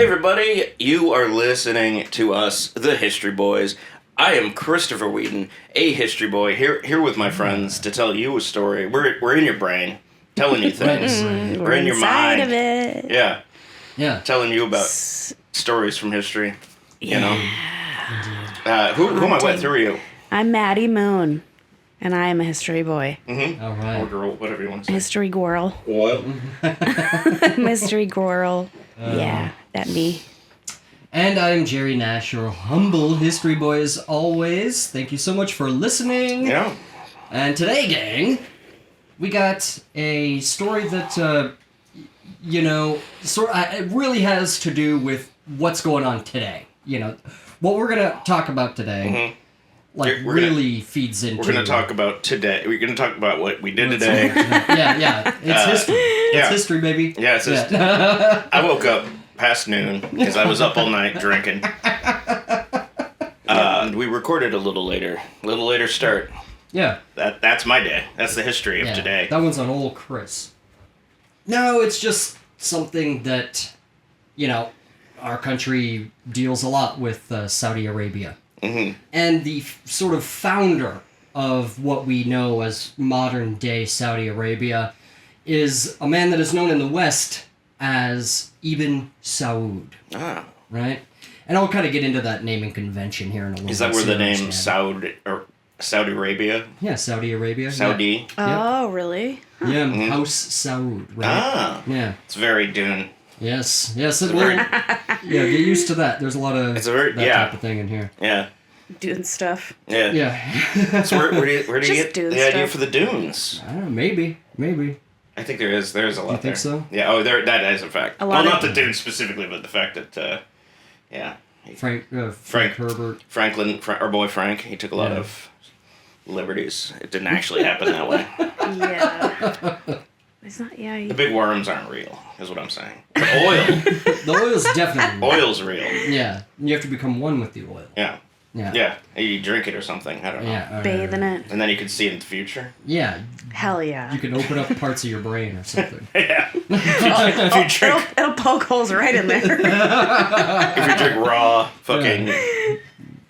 everybody, you are listening to us, the History Boys. I am Christopher Wheaton, a history boy, here with my friends to tell you a story. We're in your brain, telling you things. We're in your mind. Of it. Yeah. Telling you about stories from history. You know. Who am I with? Who are you? I'm Maddie Moon, and I am a history boy. Mm-hmm. All right. Or girl, whatever you want to say. History girl. What? Mystery girl. Yeah, that me. And I'm Jerry Nash, your humble history boy as always. Thank you so much for listening. Yeah. And today, gang, we got a story that, it really has to do with what's going on today. You know, what we're going to talk about today, really feeds into... We're going to talk about today. We're going to talk about what we did today. Yeah. It's history. It's history, baby. Yeah, it's history. I woke up past noon because I was up all night drinking. And we recorded a little later start. Yeah. That's my day. That's the history of today. That one's on old Chris. No, it's just something that, our country deals a lot with Saudi Arabia. Mm-hmm. And the sort of founder of what we know as modern-day Saudi Arabia is a man that is known in the West as Ibn Saud. Ah. Right? And I'll kind of get into that naming convention here in a little bit. Is that where the name Saudi Arabia? Yeah, Saudi Arabia. Saudi. Yeah. Oh, really? Huh. Yeah, House Saud, right? Ah. Yeah. It's very Dune. Yes, it will. Yeah, get used to that. There's a lot of type of thing in here. Yeah. Doing stuff. Yeah. So where do you get the idea for the dunes? I don't know, maybe. I think there's a lot. You think so? Yeah. That is a fact. Not the dunes specifically, but the fact that, Frank Herbert. Our boy Frank, he took a lot of liberties. It didn't actually happen that way. Yeah. It's not, The big worms aren't real, is what I'm saying. The oil. The oil's definitely real. Oil's real. Yeah. You have to become one with the oil. Yeah. Yeah. You drink it or something. I don't know. Yeah. Bathe in it. And then you can see it in the future. Yeah. Hell yeah. You can open up parts of your brain or something. Yeah. If you drink... It'll poke holes right in there. If you drink raw fucking...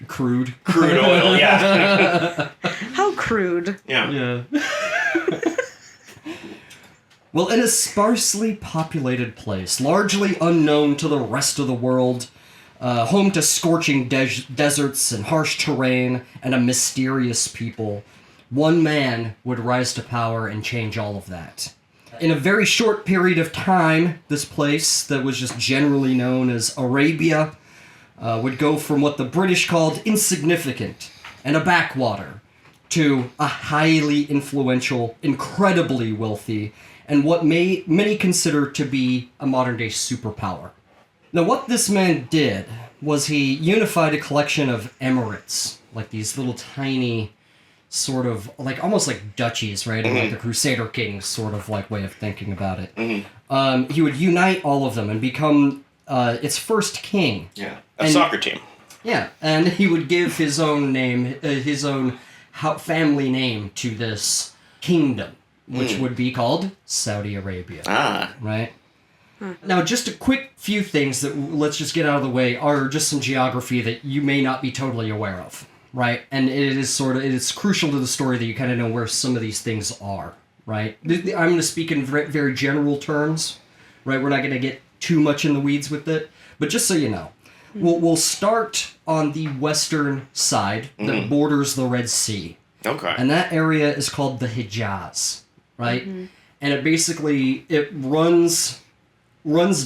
Crude oil, yeah. How crude. Yeah. Well, in a sparsely populated place, largely unknown to the rest of the world, home to scorching deserts and harsh terrain and a mysterious people, one man would rise to power and change all of that. In a very short period of time, this place that was just generally known as Arabia would go from what the British called insignificant and a backwater to a highly influential, incredibly wealthy, and what many consider to be a modern-day superpower. Now, what this man did was he unified a collection of emirates, like these little tiny sort of, like almost like duchies, right? And like the Crusader Kings sort of like way of thinking about it. Mm-hmm. He would unite all of them and become its first king. Yeah, soccer team. Yeah, and he would give his own name, his own family name to this kingdom, which would be called Saudi Arabia. Ah. Right? Now, just a quick few things that let's just get out of the way are just some geography that you may not be totally aware of, right? And it is crucial to the story that you kind of know where some of these things are, right? I'm going to speak in very general terms, right? We're not going to get too much in the weeds with it, but just so you know, we'll start on the western side that borders the Red Sea. Okay. And that area is called the Hijaz, right? And it basically, it runs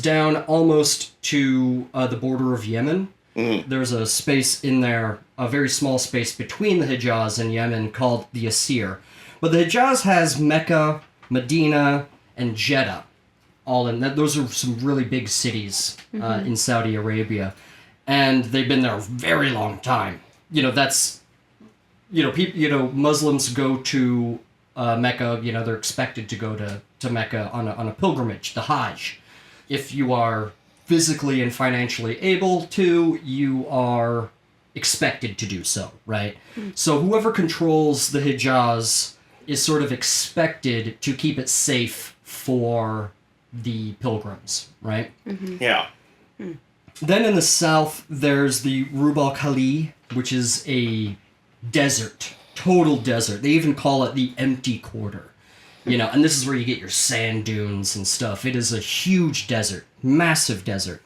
down almost to the border of Yemen. There's a space in there, a very small space between the Hijaz and Yemen called the Asir. But the Hijaz has Mecca, Medina, and Jeddah all in that. Those are some really big cities in Saudi Arabia. And they've been there a very long time. Muslims go to Mecca, they're expected to go to Mecca on a pilgrimage, the Hajj. If you are physically and financially able to, you are expected to do so, right? So whoever controls the Hijaz is sort of expected to keep it safe for the pilgrims, right? Yeah. Then in the south, there's the Rub al Khali, which is a desert, total desert. They even call it the empty quarter. And this is where you get your sand dunes and stuff. It is a huge desert, massive desert.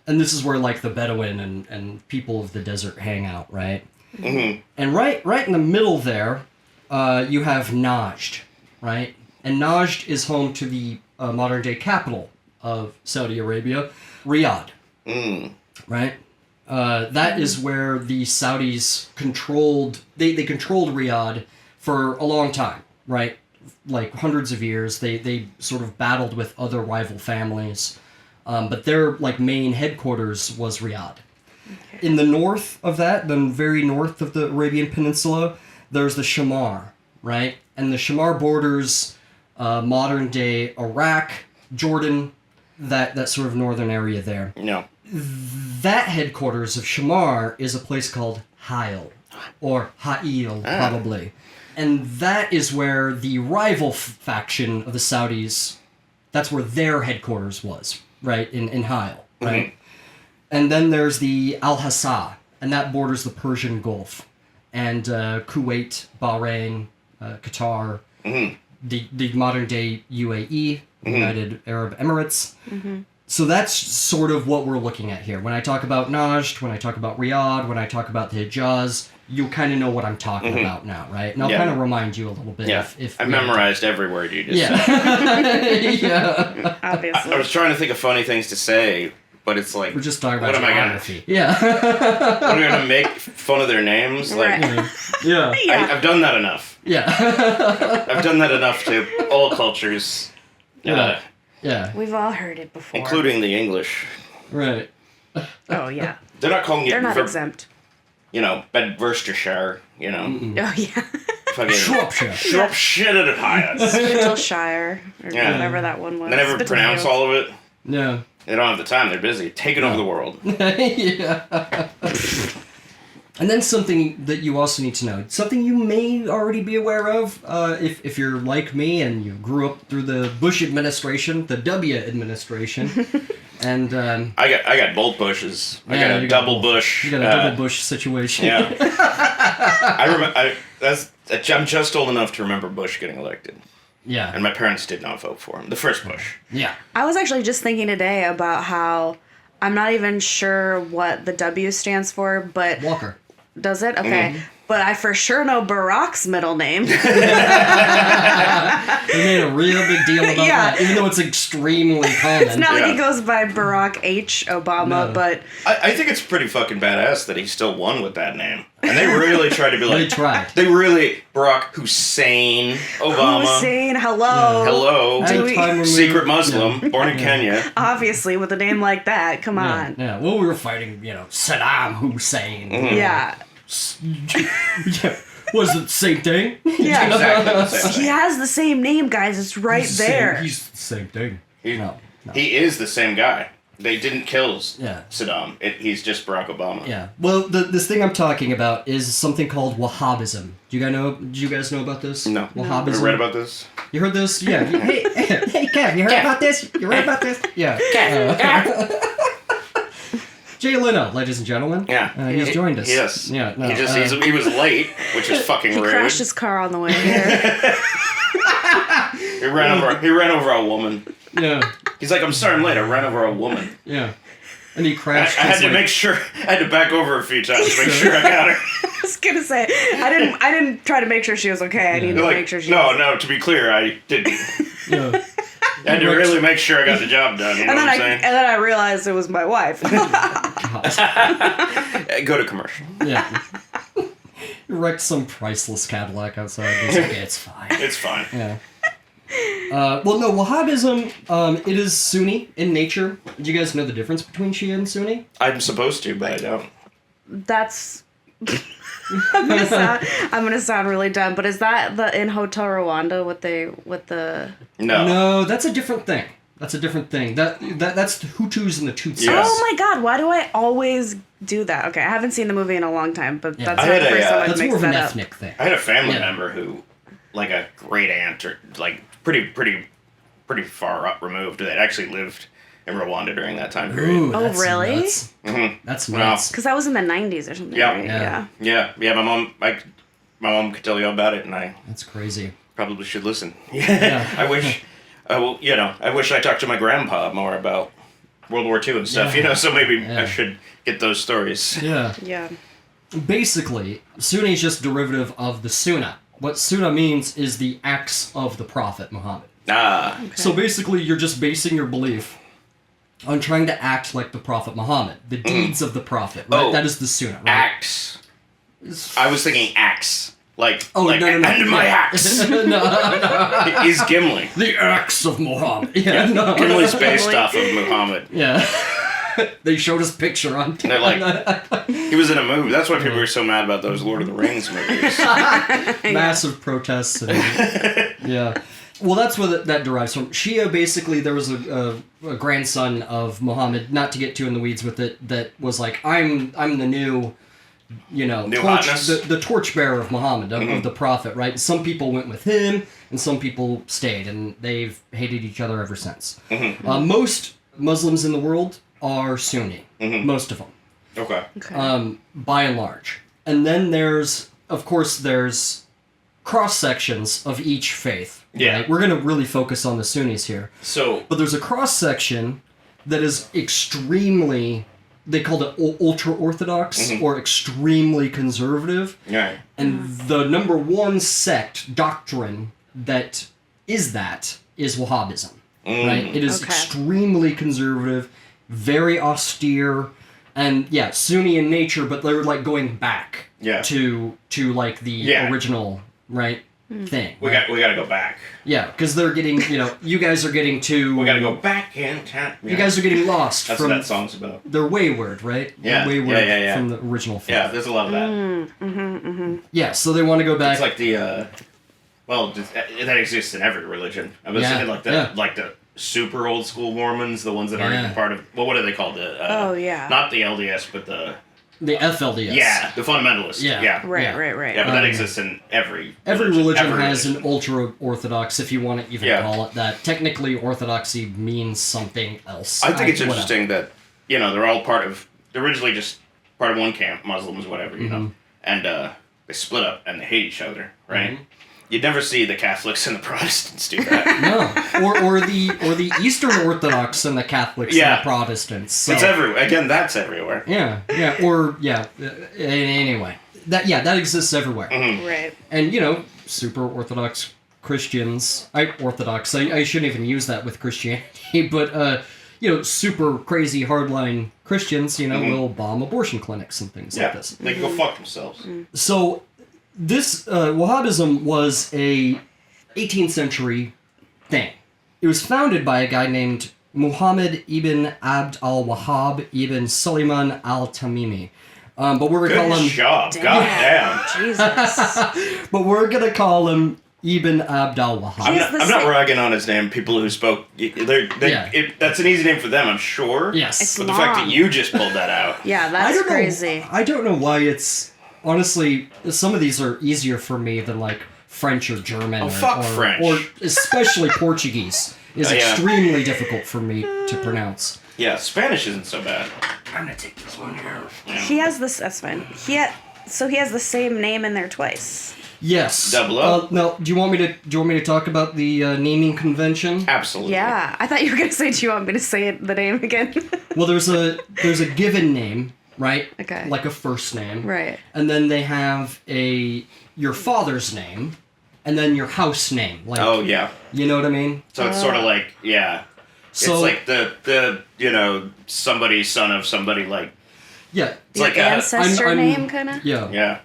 And this is where, like, the Bedouin and people of the desert hang out, right? Mm-hmm. And right in the middle there, you have Najd, right? And Najd is home to the modern-day capital of Saudi Arabia, Riyadh. Right? That is where the Saudis controlled... They controlled Riyadh for a long time, right? Like hundreds of years. They sort of battled with other rival families. But their main headquarters was Riyadh. Okay. In the north of that, the very north of the Arabian Peninsula, there's the Shamar, right? And the Shamar borders modern-day Iraq, Jordan, that sort of northern area there. No. That headquarters of Shamar is a place called Ha'il, or Ha'il, probably. And that is where the rival faction of the Saudis, that's where their headquarters was, right, in Ha'il, right? Mm-hmm. And then there's the Al-Hassa, and that borders the Persian Gulf, and Kuwait, Bahrain, Qatar, the modern-day UAE, United Arab Emirates. Mm-hmm. So that's sort of what we're looking at here. When I talk about Najd, when I talk about Riyadh, when I talk about the Hijaz, you kind of know what I'm talking about now, right? And I'll kind of remind you a little bit. Yeah, if I memorized every word you just said. Yeah, obviously. I was trying to think of funny things to say, but it's like... We're just talking about geography. Yeah. What am I going to make fun of their names? Right. Yeah. I've done that enough. Yeah. I've done that enough to all cultures. Yeah. We've all heard it before. Including the English. Right. Oh, yeah. They're not calling it... They're not exempt. Bedworcestershire, Oh, yeah. Fucking Shropshire. Shropshire at highest. Littleshire, or whatever that one was. They never pronounce all of it. Yeah. They don't have the time. They're busy. Taking over the world. Yeah. And then something that you also need to know, something you may already be aware of, if you're like me and you grew up through the Bush administration, the W administration, and I got both Bushes. I got a double Bush. You got a double Bush situation. Yeah. I'm just old enough to remember Bush getting elected. Yeah. And my parents did not vote for him. The first Bush. Yeah. I was actually just thinking today about how I'm not even sure what the W stands for, but... Walker. Does it? Okay. Mm-hmm. But I for sure know Barack's middle name. They made a real big deal about that, even though it's extremely common. It's not like he goes by Barack H. Obama, but... I think it's pretty fucking badass that he still won with that name. And they really tried to be like... They tried. They really... Barack Hussein Obama. Hussein, hello. Yeah. Hello. Secret Muslim, born in Kenya. Obviously, with a name like that, come on. Yeah, well, we were fighting, Saddam Hussein. Mm-hmm. Yeah. Was it the same thing? Yeah, exactly the same thing. He has the same name, guys. It's right there. He's the same thing. No. He is the same guy. They didn't kill Saddam. He's just Barack Obama. Yeah. Well, this thing I'm talking about is something called Wahhabism. Do you guys know about this? No. Wahhabism. You read about this? You heard this? Yeah. Hey, Kev, you heard about this? You read about this? Yeah. Jay Leno, ladies and gentlemen. Yeah. He's joined us. Yes. Yeah. No, he was late, which is fucking rude. He crashed his car on the way here. He ran over a woman. Yeah. He's like, I'm sorry I'm late. I ran over a woman. Yeah. And he crashed. I had to make sure. I had to back over a few times to make sure I got her. I was gonna say I didn't try to make sure she was okay. I needed to make sure she. No. To be clear, I didn't. Yeah. I had to really make sure I got the job done. You know what I'm saying? And then I realized it was my wife. Go to commercial. Yeah. You wrecked some priceless Cadillac outside. It's like, it's fine. It's fine. Yeah. Well, no, Wahhabism, it is Sunni in nature. Do you guys know the difference between Shia and Sunni? I'm supposed to, but I don't. That's... I'm gonna sound really dumb, but is that in Hotel Rwanda with the... No, that's a different thing. That's the Hutus and the Tutsis. Yes. Oh my god, why do I always do that? Okay, I haven't seen the movie in a long time, but that's not the first time I've that's more mixed of an that ethnic up. thing. I had a family member who, like a great aunt, or like pretty far up removed, that actually lived in Rwanda during that time period. Ooh, Oh, that's really? Nuts. That's Wow. nuts. Because that was in the 90s or something, Yeah. right? Yeah. Yeah. My mom could tell you all about it, and I That's crazy. probably should listen. Yeah. I wish. I wish I talked to my grandpa more about World War II and stuff. Yeah. So maybe Yeah. I should get those stories. Yeah. Yeah. Basically, Sunni is just derivative of the Sunnah. What Sunnah means is the acts of the Prophet Muhammad. Ah. So basically, you're just basing your belief on trying to act like the Prophet Muhammad, the deeds of the Prophet, right? Oh. That is the Sunnah, right? Axe. I was thinking axe. Like, Oh, like no. and my axe. no. He's Gimli. The acts of Muhammad. Yeah, no. Gimli's based off of Muhammad. Yeah. They showed his picture on They're like, he was in a movie. That's why people were so mad about those Lord of the Rings movies. massive protests. And, yeah. Well, that's where that derives from. Shia, basically, there was a grandson of Muhammad, not to get too in the weeds with it, that was like, I'm the new, New torch, hotness? the torchbearer of Muhammad, of the Prophet, right? Some people went with him, and some people stayed, and they've hated each other ever since. Most Muslims in the world are Sunni. Most of them. Okay. Okay. By and large. And then there's cross sections of each faith. Yeah. Right? We're going to really focus on the Sunnis here. So, But there's a cross section that is extremely, they called it ultra orthodox or extremely conservative. yeah. And the number one sect doctrine that is Wahhabism. Right? It is Okay. extremely conservative, very austere, and yeah, Sunni in nature, but they're like going back Yeah. to like the Yeah. original thing. We got to go back. Yeah, because they're getting, you guys are getting too. We got to go back in time. You guys are getting lost That's from. what that song's about. They're wayward, right? Yeah, They're wayward yeah. from the original film. Yeah, there's a lot of that. Yeah, so they want to go back. It's like the, that exists in every religion. I was Yeah, thinking yeah. like the super old school Mormons, the ones that aren't Yeah. even part of, well, what are they called? Oh, yeah. Not the LDS, but the FLDS. Yeah, the fundamentalists. Yeah. Yeah. Right, Yeah. right. Yeah, but that Um, exists in every Religion every has religion. an ultra orthodox, if you want to even Yeah. call it that. Technically, orthodoxy means something else. I think it's whatever. interesting that, they're all they're originally just part of one camp, Muslims, whatever, and they split up and they hate each other, right? You'd never see the Catholics and the Protestants do that. No, or the Eastern Orthodox and the Catholics and Yeah. the Protestants. So, It's everywhere. Again, that's everywhere. Anyway, that exists everywhere. Right. And super Orthodox Christians. I shouldn't even use that with Christianity, but super crazy hardline Christians, will bomb abortion clinics and things like Yeah, this. they can go fuck themselves. So this Wahhabism was a 18th century thing. It was founded by a guy named Muhammad ibn Abd al-Wahhab ibn Sulaiman al-Tamimi. But we're gonna call Good him. job. God damn. Jesus. But we're gonna call him Ibn Abd al-Wahhab. I'm not ragging on his name. People who spoke, that's an easy name for them, I'm sure. Yes. It's But the fact that long. you just pulled that out. Yeah, that's crazy. I don't know why it's honestly some of these are easier for me than like French or German. Fuck French. Or especially Portuguese is Yeah. extremely difficult for me to pronounce. Yeah, Spanish isn't so bad. I'm gonna take this one here. He has this. That's fine. He has the same name in there twice. Yes. Double up. No. Do you want me to talk about the naming convention? Absolutely. Yeah, I thought you were gonna say. Do you want me to say the name again? Well, there's a given name, right? Okay. Like a first name. Right. And then they have your father's name, and then your house name. Like, Oh, yeah. you know what I mean? So it's sort of like, yeah. So it's like the somebody, son of somebody, like, yeah, Your like ancestor I'm- name, kind of. yeah. yeah.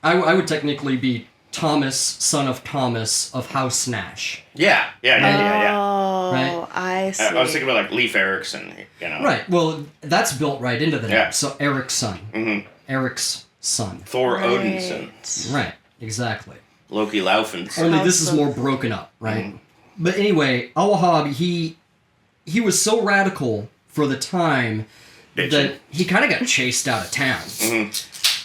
I would technically be Thomas, son of Thomas of House Nash. Yeah. Oh, Right. I see. I was thinking about, like, Leif Erikson, Right. Well, that's built right into the name. Yeah. So Eric's son. Mm-hmm. Eric's son. Thor Right. Odinson. Right. Exactly. Loki Laufenson. Only this is House of- more broken up, right? Mm-hmm. But anyway, Al-Wahhab, he was so radical for the time Bitchin'. that he kind of got chased out of town.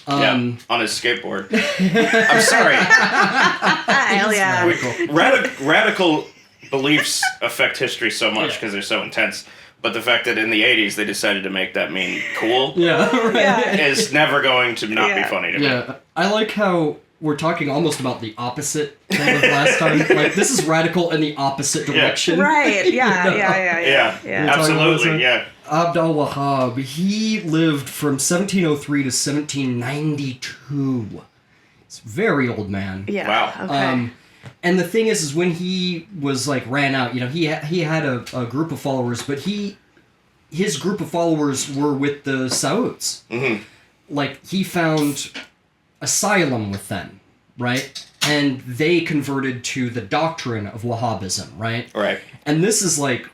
Yeah, on his skateboard. I'm sorry. Hell yeah. Radical. Radical beliefs affect history so much Yeah. because they're so intense. But the fact that in the 80s they decided to make that meme cool Yeah. Right. Yeah. is never going to not be Yeah. funny to me. Yeah, I like how we're talking almost about the opposite thing of last time. Like, this is radical in the opposite direction. Right. Yeah. You know? Yeah, Yeah. absolutely, yeah. Abd al-Wahhab, he lived from 1703 to 1792. It's a very old man. Yeah. Wow. Okay. And the thing is when he was, like, ran out, you know, he had a group of followers, but his group of followers were with the Sauds. Mm-hmm. Like, he found asylum with them, right? And they converted to the doctrine of Wahhabism, right? Right. And this is like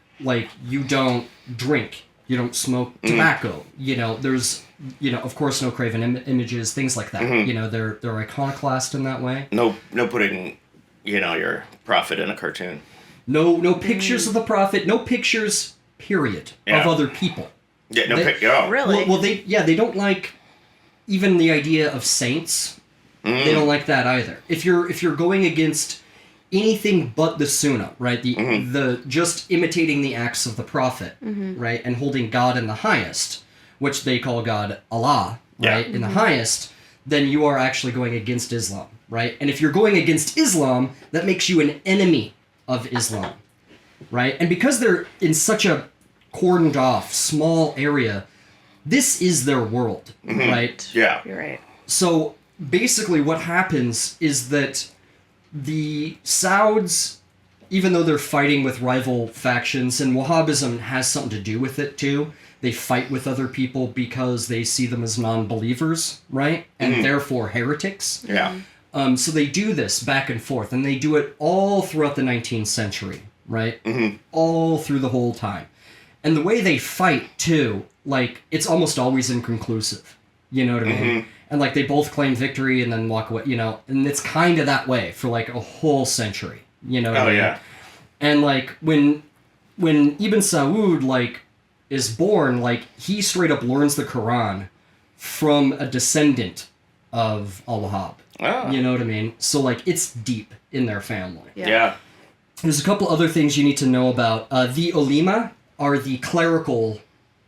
you don't drink, you don't smoke tobacco, you know, there's, you know, of course, no craven images, things like that. You know, they're iconoclast in that way. No putting, you know, your prophet in a cartoon. No pictures of the prophet, no pictures, period, Yeah. of other people. Yeah, no They- pic. Oh. Really? Well, they don't like even the idea of saints. They don't like that either. If you're going against anything but the Sunnah, right? The just imitating the acts of the prophet, right, and holding God in the highest, which they call God Allah, right, in the highest, then you are actually going against Islam, right? And if you're going against Islam, that makes you an enemy of Islam, right? And because they're in such a cordoned off small area, this is their world, right? Yeah. You're right. So basically what happens is that the Sauds, even though they're fighting with rival factions, and Wahhabism has something to do with it too, they fight with other people because they see them as non-believers, right? And therefore heretics. Yeah. So they do this back and forth, and they do it all throughout the 19th century, right? All through the whole time. And the way they fight, too, like, it's almost always inconclusive. You know what I mean? And, like, they both claim victory and then walk away, you know? And it's kind of that way for, like, a whole century. You know what I mean? Yeah. And, like, when Ibn Saud, like, is born, like, he straight up learns the Quran from a descendant of al-Wahhab. Oh. You know what I mean? So, like, it's deep in their family. Yeah. There's a couple other things you need to know about. The ulema are the clerical,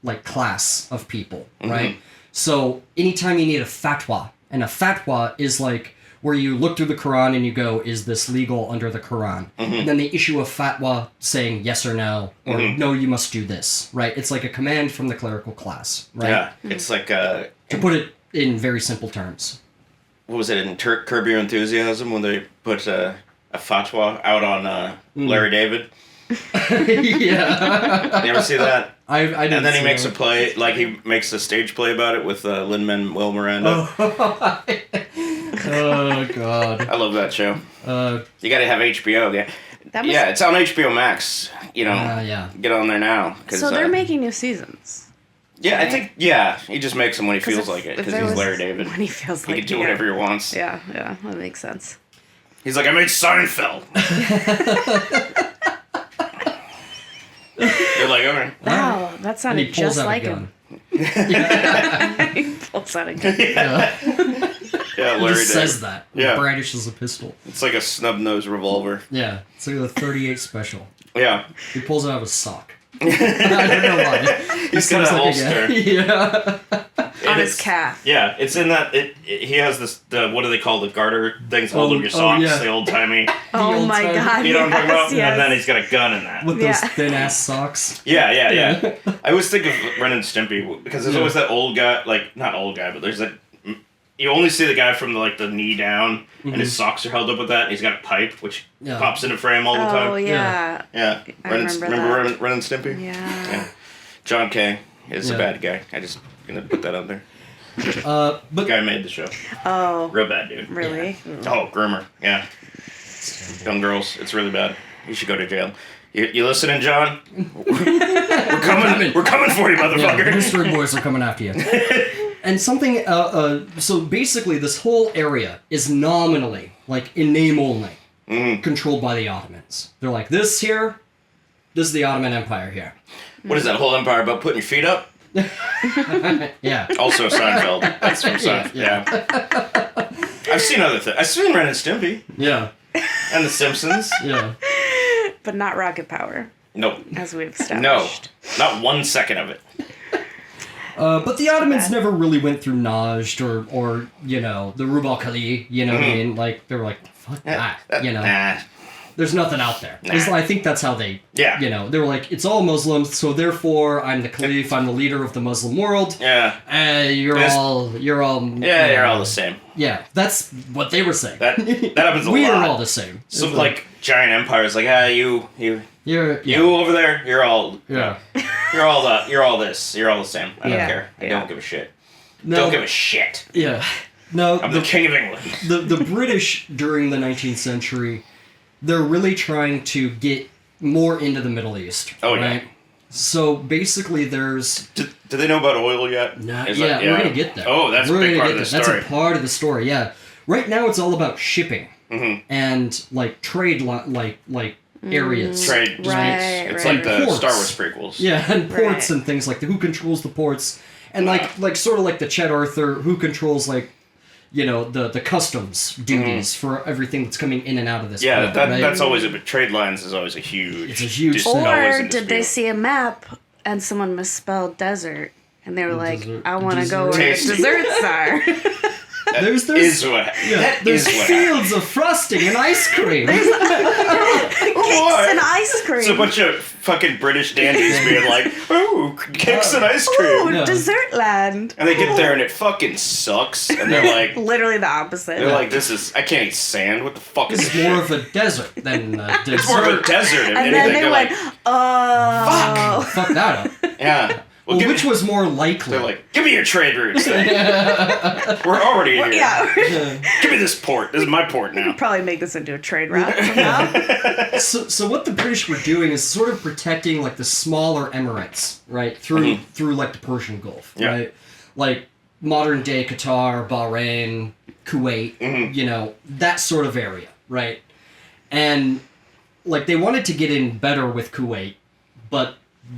like, class of people, right? So anytime you need a fatwa, and a fatwa is like where you look through the Quran and you go, is this legal under the Quran? And then they issue a fatwa saying yes or no, or no, you must do this, right? It's like a command from the clerical class, right? Yeah. It's like To put it in very simple terms. what was it in Curb Your Enthusiasm when they put a fatwa out on Larry David? Yeah. You ever see that? I didn't And then he see makes that. a play, like he makes a stage play about it with Lin-Manuel Miranda. Oh, God. I love that show. You gotta have HBO. Yeah, That must- yeah, it's on HBO Max. You know, Yeah. get on there now. 'Cause, So they're making new seasons. Yeah, I think, yeah, he just makes them when he 'Cause feels if- like it, if because there he's was- Larry David. When he feels He like can do yeah. whatever he wants. Yeah, that makes sense. He's like, I made Seinfeld. You're like, all right. Wow, that And sounded he pulls just out like a him. gun. He pulls out a gun. Yeah, He Larry just David. says that. Yeah. Brandishes a pistol. It's like a snub-nosed revolver. Yeah. It's like the 38 special. Yeah. He pulls it out of his sock. I don't know why. He's got a holster. Yeah. On his calf. Yeah, it's in that. He has this. What do they call the garter things holding your Oh, socks? yeah. The old timey. Oh my old-timey- god. You know what I'm talking about? Yes. And then he's got a gun in that. With those Yeah. thin ass socks. Yeah. I always think of Ren and Stimpy because there's Yeah. always that old guy, like not old guy, but there's that. You only see the guy from the knee down, and his socks are held up with that, and he's got a pipe which Yeah. pops into frame all the time. Oh yeah. Yeah, I Ren remember that. Ren and Stimpy? Yeah. John Kay is a Yeah. bad guy. I just gonna put that out there. But The guy made the show. Oh. Real bad dude. Really? Oh, groomer. Yeah. Young girls. It's really bad. You should go to jail. You listening, John? We're coming. We're coming for you, yeah, the motherfucker. history boys are coming after you. And something, so basically this whole area is nominally, like in name only, controlled by the Ottomans. They're like, this is the Ottoman Empire here. What is that whole empire about putting your feet up? Yeah. Also Seinfeld. That's from Seinfeld. Yeah. I've seen other things. I've seen Ren and Stimpy Yeah. and The Simpsons. Yeah. But not rocket power. Nope. as we've No. established. Not 1 second of it. But the Ottomans never really went through Najd or you know, the Rub al-Khali, you know what I mean? Like, they were like, fuck that, you know? Nah. There's nothing out there. Nah. I think that's how they, you know, they were like, it's all Muslims, so therefore I'm the Caliph, I'm the leader of the Muslim world. Yeah. You're all. Yeah, you're all the same. Yeah, that's what they were saying. That happens a lot. We are all the same. Some like giant empires, like you You're over there, you're all Yeah. you're all this, you're all the same. I don't Yeah. care. I don't give a shit. No, Don't give a shit. Yeah. No, I'm the king of England. the British during the 19th century, they're really trying to get more into the Middle East. Oh, right? yeah. So basically, there's. Do they know about oil yet? Not yet. We're gonna get there. Oh, that's a big part of the story. That's a part of the story. Yeah. Right now, it's all about shipping and like trade, areas. Trade. Right, It's right. like the Ports. Star Wars prequels. Yeah, and ports Right. and things like that. Who controls the ports? And like sort of like the Chet Arthur, who controls like, you know, the customs duties for everything that's coming in and out of this. Yeah, port, right? that's always trade lines is always a huge. It's a huge dis- thing. always Or in did they dispute. see a map and someone misspelled desert? And they were like, Desert- I want to go where the Taste. desserts are. There's Is what that there's is what fields of frosting and ice cream. Cakes and ice cream. It's a bunch of fucking British dandies being like, "Ooh, cakes and ice cream," Ooh, Yeah. dessert land. and they get there and it fucking sucks, and they're like, Literally the opposite. "This is I can't eat sand. What the fuck is It's this?" more of a desert than a dessert. It's more of a desert. If And anything, then they they're went, like, oh. Fuck that up. "Yeah." Well, Well, which was more likely? they're like, "Give me your trade routes. Then. We're already here. Yeah. Give me this port. This is my port now." Probably make this into a trade route somehow. So what the British were doing is sort of protecting like the smaller emirates, right, through like the Persian Gulf, Yeah. right, like modern day Qatar, Bahrain, Kuwait, you know, that sort of area, right, and like they wanted to get in better with Kuwait, but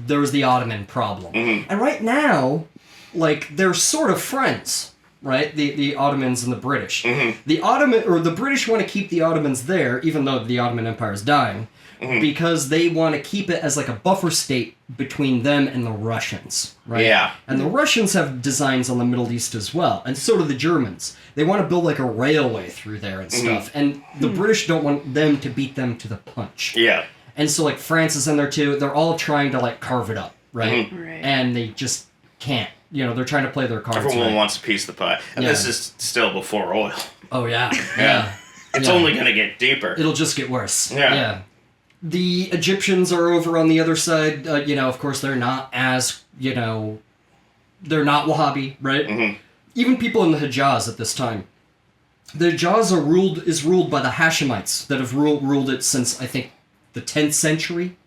there was the Ottoman problem, and right now, like they're sort of friends. Right, the Ottomans and the British. The British want to keep the Ottomans there, even though the Ottoman Empire is dying, because they want to keep it as like a buffer state between them and the Russians. Right. Yeah. And the Russians have designs on the Middle East as well, and so do the Germans. They want to build like a railway through there and stuff, and the British don't want them to beat them to the punch. Yeah. And so like France is in there too. They're all trying to like carve it up, right? Right. And they just can't. You know, they're trying to play their cards. Everyone right. wants a piece of the pie, and Yeah. this is still before oil. Oh yeah, yeah. It's Yeah. only gonna get deeper. It'll just get worse. Yeah. The Egyptians are over on the other side. You know, of course, they're not as they're not Wahhabi, right? Even people in the Hijaz at this time. The Hijaz is ruled by the Hashemites that have ruled it since I think the 10th century.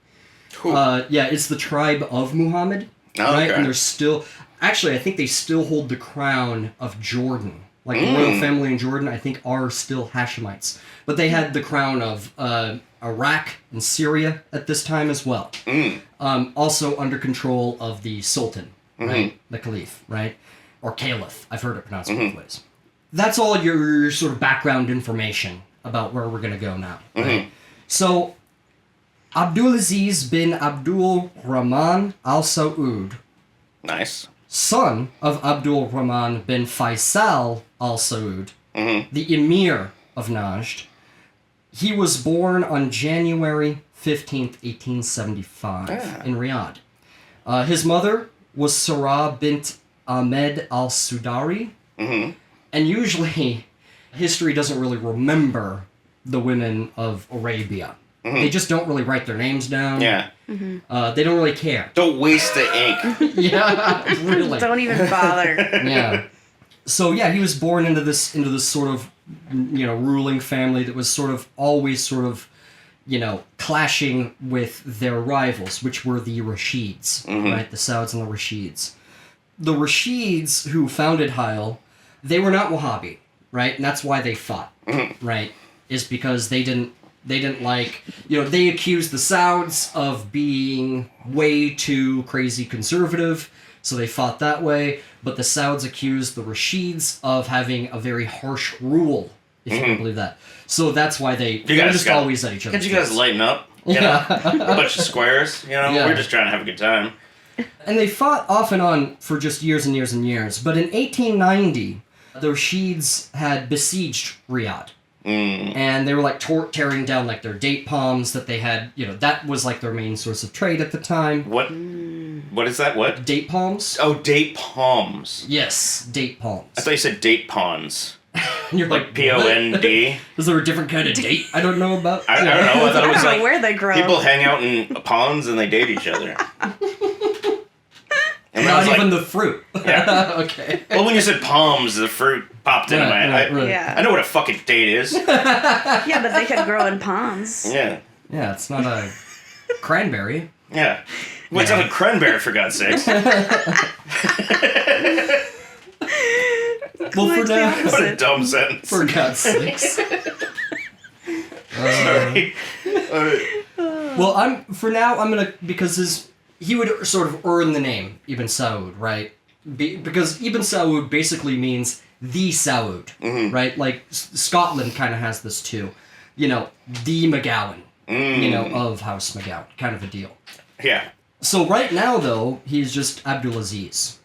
Whew. It's the tribe of Muhammad, Oh, right? okay. And they're still actually I think they still hold the crown of Jordan. Like the royal family in Jordan, I think are still Hashemites, but they had the crown of Iraq and Syria at this time as well. Also under control of the Sultan, right? The Caliph, right? Or Caliph. I've heard it pronounced both ways. That's all your sort of background information about where we're going to go now. Right? So, Abdulaziz bin Abdul Rahman Al Saud, Nice. son of Abdul Rahman bin Faisal Al Saud, the Emir of Najd, he was born on January 15th, 1875 in Riyadh. His mother was Sarah bint Ahmed al-Sudari, and usually history doesn't really remember the women of Arabia. They just don't really write their names down. Yeah. They don't really care. Don't waste the ink. Yeah, really. Don't even bother. Yeah. So yeah, he was born into this sort of ruling family that was sort of always sort of clashing with their rivals, which were the Rashids, right? The Sauds and the Rashids. The Rashids who founded Heil, they were not Wahhabi, right? And that's why they fought, right? Is because they didn't like, they accused the Sauds of being way too crazy conservative, so they fought that way, but the Sauds accused the Rashids of having a very harsh rule if you can believe that. So that's why they're guys just gotta- always at each other. Can't you guys lighten up? You know? A bunch of squares, you know? Yeah. We're just trying to have a good time. And they fought off and on for just years and years and years. But in 1890, the Rashids had besieged Riyadh. And they were like tearing down like their date palms that they had, that was like their main source of trade at the time. What is that? What? Date palms? Oh, date palms. Yes, date palms. I thought you said date pawns. And you're Like P-O-N-D. Is there a different kind of date I don't know about? I don't know. I thought it was I don't know like where they grow. people hang out in ponds and they date each other. And I Not was even like, the fruit. Yeah. Okay. well, when you said palms, the fruit popped into my head. Right. Yeah. I know what a fucking date is. Yeah, but they could grow in ponds. Yeah. Yeah, it's not a cranberry. Yeah. What's on a cranberry, for God's sakes? Well, for Quite the now, opposite. What a dumb sentence. for God's sakes. Sorry. Well, I'm gonna because he would sort of earn the name Ibn Saud, right? Because Ibn Saud basically means the Saud, right? Like Scotland kind of has this too, the McGowan, of House McGowan, kind of a deal. Yeah. So right now though, he's just Abdulaziz,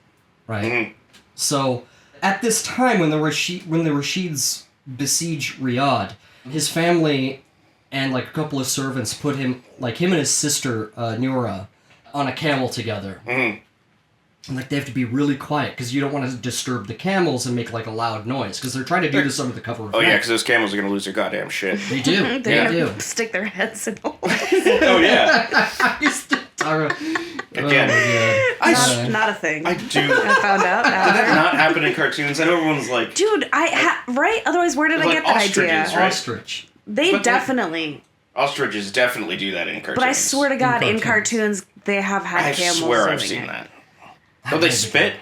right? So at this time when the Rashids besiege Riyadh, his family and like a couple of servants put him and his sister Noura on a camel together. And like they have to be really quiet because you don't want to disturb the camels and make like a loud noise because they're trying to do this under the cover of Oh, night. yeah, because those camels are going to lose their goddamn shit. They do. They They do. stick their heads in holes. Oh, yeah. Again. Not a thing. I do. I found out Did that after. not happen in cartoons? I know everyone's like, Dude, right? Otherwise, where did I Like get that ostriches, idea? right? Ostrich. They But, like, definitely. ostriches definitely do that in cartoons. But I swear to God, in cartoons. cartoons, they have had I camels. swear I've living seen it. that. Don't they spit?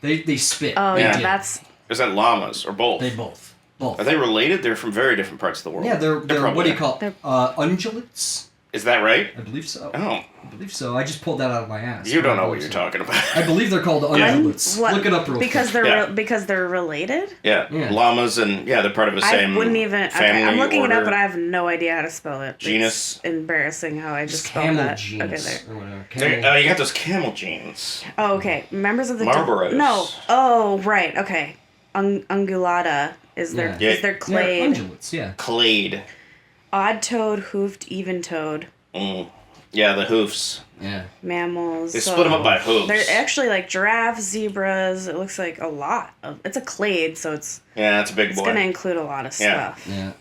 They spit. Oh They yeah, do. that's. Is that llamas or both? They both. Are they related? They're from very different parts of the world. Yeah, they're probably what do you not. call it? Ungulates? Is that right? I believe so. Oh, I believe so. I just pulled that out of my ass. you don't know what you're talking about. I believe they're called ungulates. What? Look it up real because quick. they're Yeah. because they're related. Yeah. Yeah. Llamas and they're part of the same. I wouldn't even. Okay, family I'm looking it up, order. but I have no idea how to spell it. Genus. It's embarrassing how I just spelled Camel that. genus Okay, there. or whatever. They- Camel. you got those camel genes. Oh, okay. Members of the Marlboros. No. Oh, right. Okay. Ungulata is their Yeah. is their Yeah, clade. ungulates, yeah. Clade. Odd-toed, hoofed, even-toed Yeah, the hoofs. Yeah. mammals. They split them up by hooves. They're actually like giraffes, zebras. It looks like a lot. It's a clade, so it's Yeah, that's a big boy. gonna include a lot of Yeah. stuff. Yeah.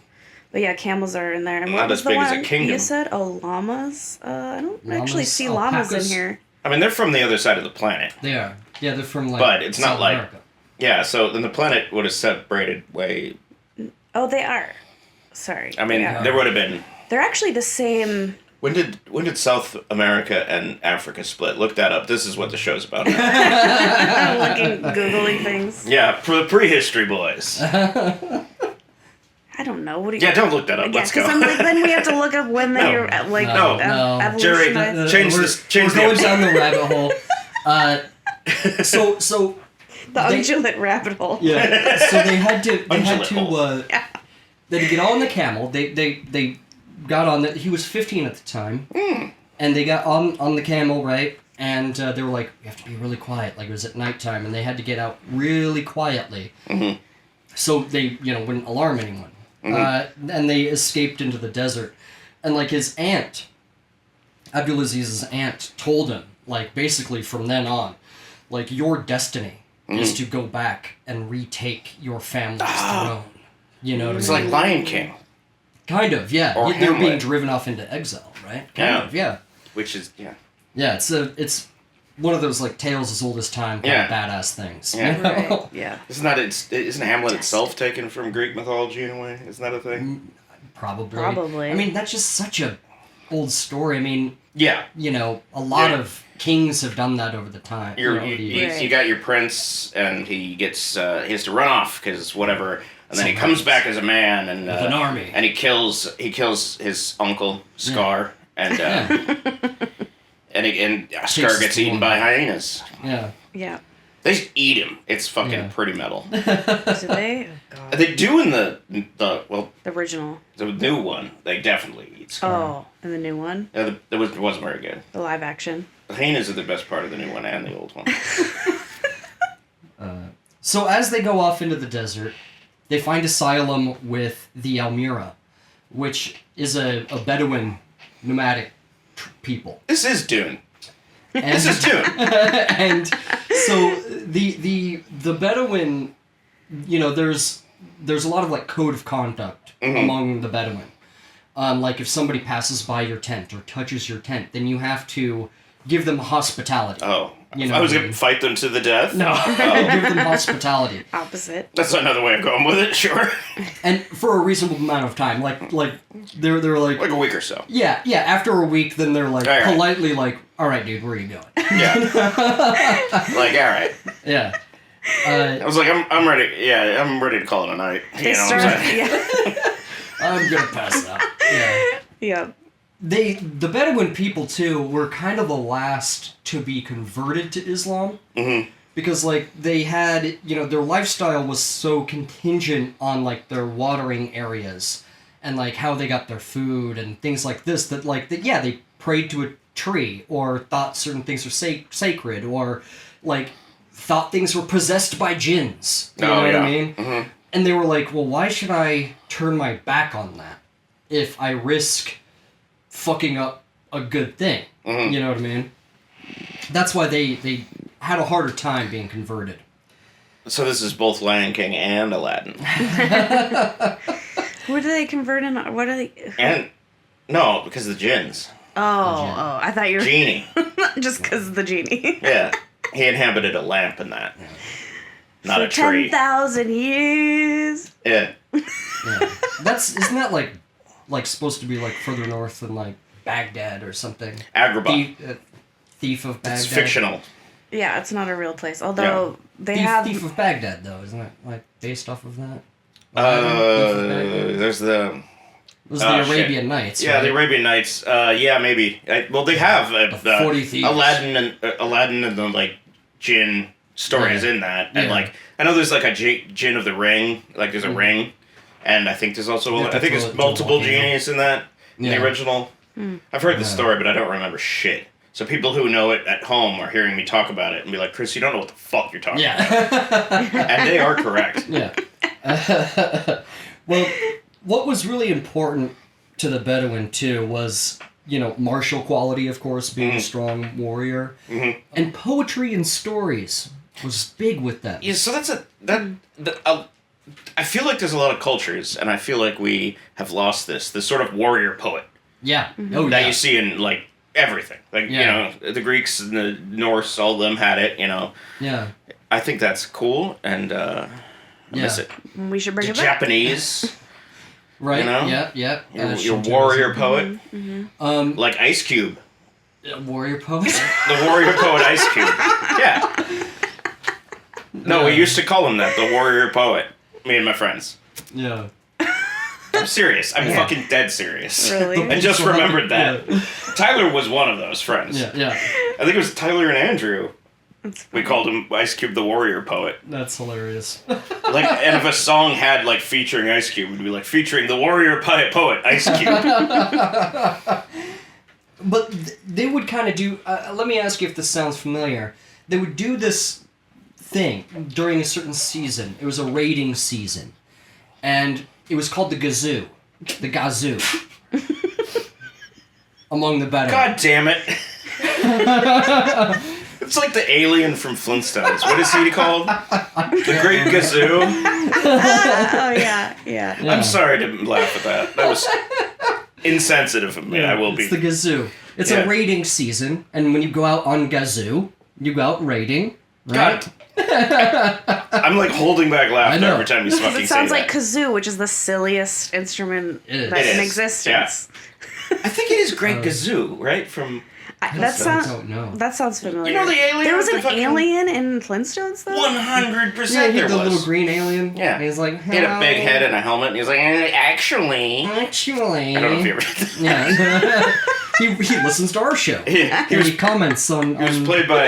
But yeah, camels are in there. And Not what was as the big as one a kingdom. you said? Oh, llamas. I don't actually Llamas, see llamas in alpacas. here. I mean, they're from the other side of the planet. They are. Yeah, they're from like But it's not South like- America. Yeah, so then the planet would have separated way. Oh, they are. Sorry. I mean, they are. there would have been. They're actually the same. When did South America and Africa split? Look that up. This is what the show's about. I'm looking, googling things. Yeah, for the prehistory boys. I don't know. What do you? Yeah, don't look that up. Yeah, Let's go. because I'm like, then we have to look up when they No. were like No. No. Jerry, evolutionized. Change we're, this- change we're the going episode. down the rabbit hole. So The they- ungulate rabbit hole. yeah. So they had to Ungulate they had to get on the camel. They got on the. He was 15 at the time, and they got on the camel, right? And they were like, "We have to be really quiet." Like it was at nighttime, and they had to get out really quietly, so they wouldn't alarm anyone. And they escaped into the desert, and like his aunt, Abdulaziz's aunt, told him like basically from then on, like your destiny is to go back and retake your family's throne. You know what It's I like mean? Lion King, Kind of, yeah. Or They were being Hamlet. driven off into exile, right? Yeah. Kind of, yeah. which is Yeah, it's one of those like tales as old as time kind of badass things. Yeah. You know? Right. Yeah. Isn't Hamlet itself taken from Greek mythology in a way? Isn't that a thing? Probably. Probably. I mean, that's just such a old story. I mean, Yeah. a lot Yeah. of kings have done that over the time. You Right. got your prince, and he has to run off because whatever, and then he Sometimes. comes back as a man and With an army. and he kills his uncle Scar, and Yeah. and Scar Takes gets the eaten one. by hyenas. Yeah. Yeah. They just eat him. It's fucking pretty metal. Do they? Oh, God. They do in the The original. the new one. They definitely eat Scar. Oh, and the new one? It wasn't very good. The live action. The hyenas are the best part of the new one and the old one. So as they go off into the desert, they find asylum with the Almira, which is a Bedouin nomadic people. This is Dune. And, This is Dune. and so the Bedouin, there's a lot of like code of conduct among the Bedouin. Like if somebody passes by your tent or touches your tent, then you have to give them hospitality. Oh. I was going to fight them to the death? No, give them hospitality. Opposite. That's another way of going with it, sure. And for a reasonable amount of time. Like they're like... Like a week or so. Yeah, after a week, then they're like, all right. politely like, all right, dude, where are you going? Yeah. Like, all right. Yeah. I was like, I'm ready. Yeah, I'm ready to call it a night. They What I'm saying? Yeah. I'm gonna pass out. Yeah. Yeah. The Bedouin people, too, were kind of the last to be converted to Islam. Mm-hmm. Because, like, they had, their lifestyle was so contingent on, like, their watering areas and, like, how they got their food and things like this that, like, they prayed to a tree or thought certain things were sacred or, like, thought things were possessed by jinns. You know what I mean? Mm-hmm. And they were like, well, why should I turn my back on that if I risk fucking up a good thing? Mm-hmm. You know what I mean? That's why they had a harder time being converted. So this is both Lion King and Aladdin. What do they convert in? What are they? And, no, because of the jinns. Oh, I thought you were... Genie. Just because of the genie. Yeah. He inhabited a lamp in that. Not a For tree. 10,000 years. Yeah. Yeah. Isn't that like supposed to be like further north than like Baghdad or something? Agrabah. Thief of Baghdad. It's fictional. Yeah, it's not a real place. Although they Thief, have... Thief of Baghdad, though, isn't it like based off of that? There's the... It was the Arabian Nights. Yeah, right? the Arabian Nights. Yeah, maybe. Well, they have 40 Thieves. Aladdin and the like jinn stories in that, and like I know there's like a jinn of the ring. Like there's a ring, and I think there's also I think there's multiple genies in that in the original. I've heard the story, but I don't remember shit. So people who know it at home are hearing me talk about it and be like, Chris, you don't know what the fuck you're talking about. And they are correct. Yeah. Well, what was really important to the Bedouin, too, was, martial quality, of course, being a strong warrior. Mm-hmm. And poetry and stories was big with them. Yeah, so I feel like there's a lot of cultures, and I feel like we have lost this sort of warrior poet. Yeah. Mm-hmm. Oh, that you see in, like, everything. Like, the Greeks and the Norse, all of them had it, Yeah. I think that's cool, and I miss it. We should bring The it back. Japanese, Right. Yeah. Yeah. your warrior poet, Mm-hmm. like Ice Cube. Warrior poet? The warrior poet Ice Cube. Yeah. No, we used to call him that, the warrior poet. Me and my friends. Yeah. I'm serious. I'm fucking dead serious. Really? I just remembered that. Tyler was one of those friends. Yeah. I think it was Tyler and Andrew. We called him Ice Cube the warrior poet. That's hilarious. Like, and if a song had, like, featuring Ice Cube, it would be like, featuring the warrior poet, Ice Cube. But they would kind of do... let me ask you if this sounds familiar. They would do this thing during a certain season. It was a raiding season. And it was called the Gazoo. The Gazoo. Among the Bedouin. God damn it. It's like the alien from Flintstones. What is he called? The Great Gazoo? Oh, yeah. I'm sorry to laugh at that. That was insensitive of me. I will be. It's the Gazoo. It's a raiding season, and when you go out on Gazoo, you go out raiding, right? God. I'm like holding back laughter every time you fucking say that. It sounds like kazoo, which is the silliest instrument that's in existence. Yeah. I think it is Great Gazoo, right? From don't know. That sounds familiar. You know the alien? There was with an the fucking- alien in Flintstones, though? 100% Yeah, he there the was. little green alien. Yeah. And he's like, He had a big "Hello." head and a helmet, and he was like, actually... Actually. I don't know if you ever did that. Yeah. he listens to our show. He was comments on. He was played by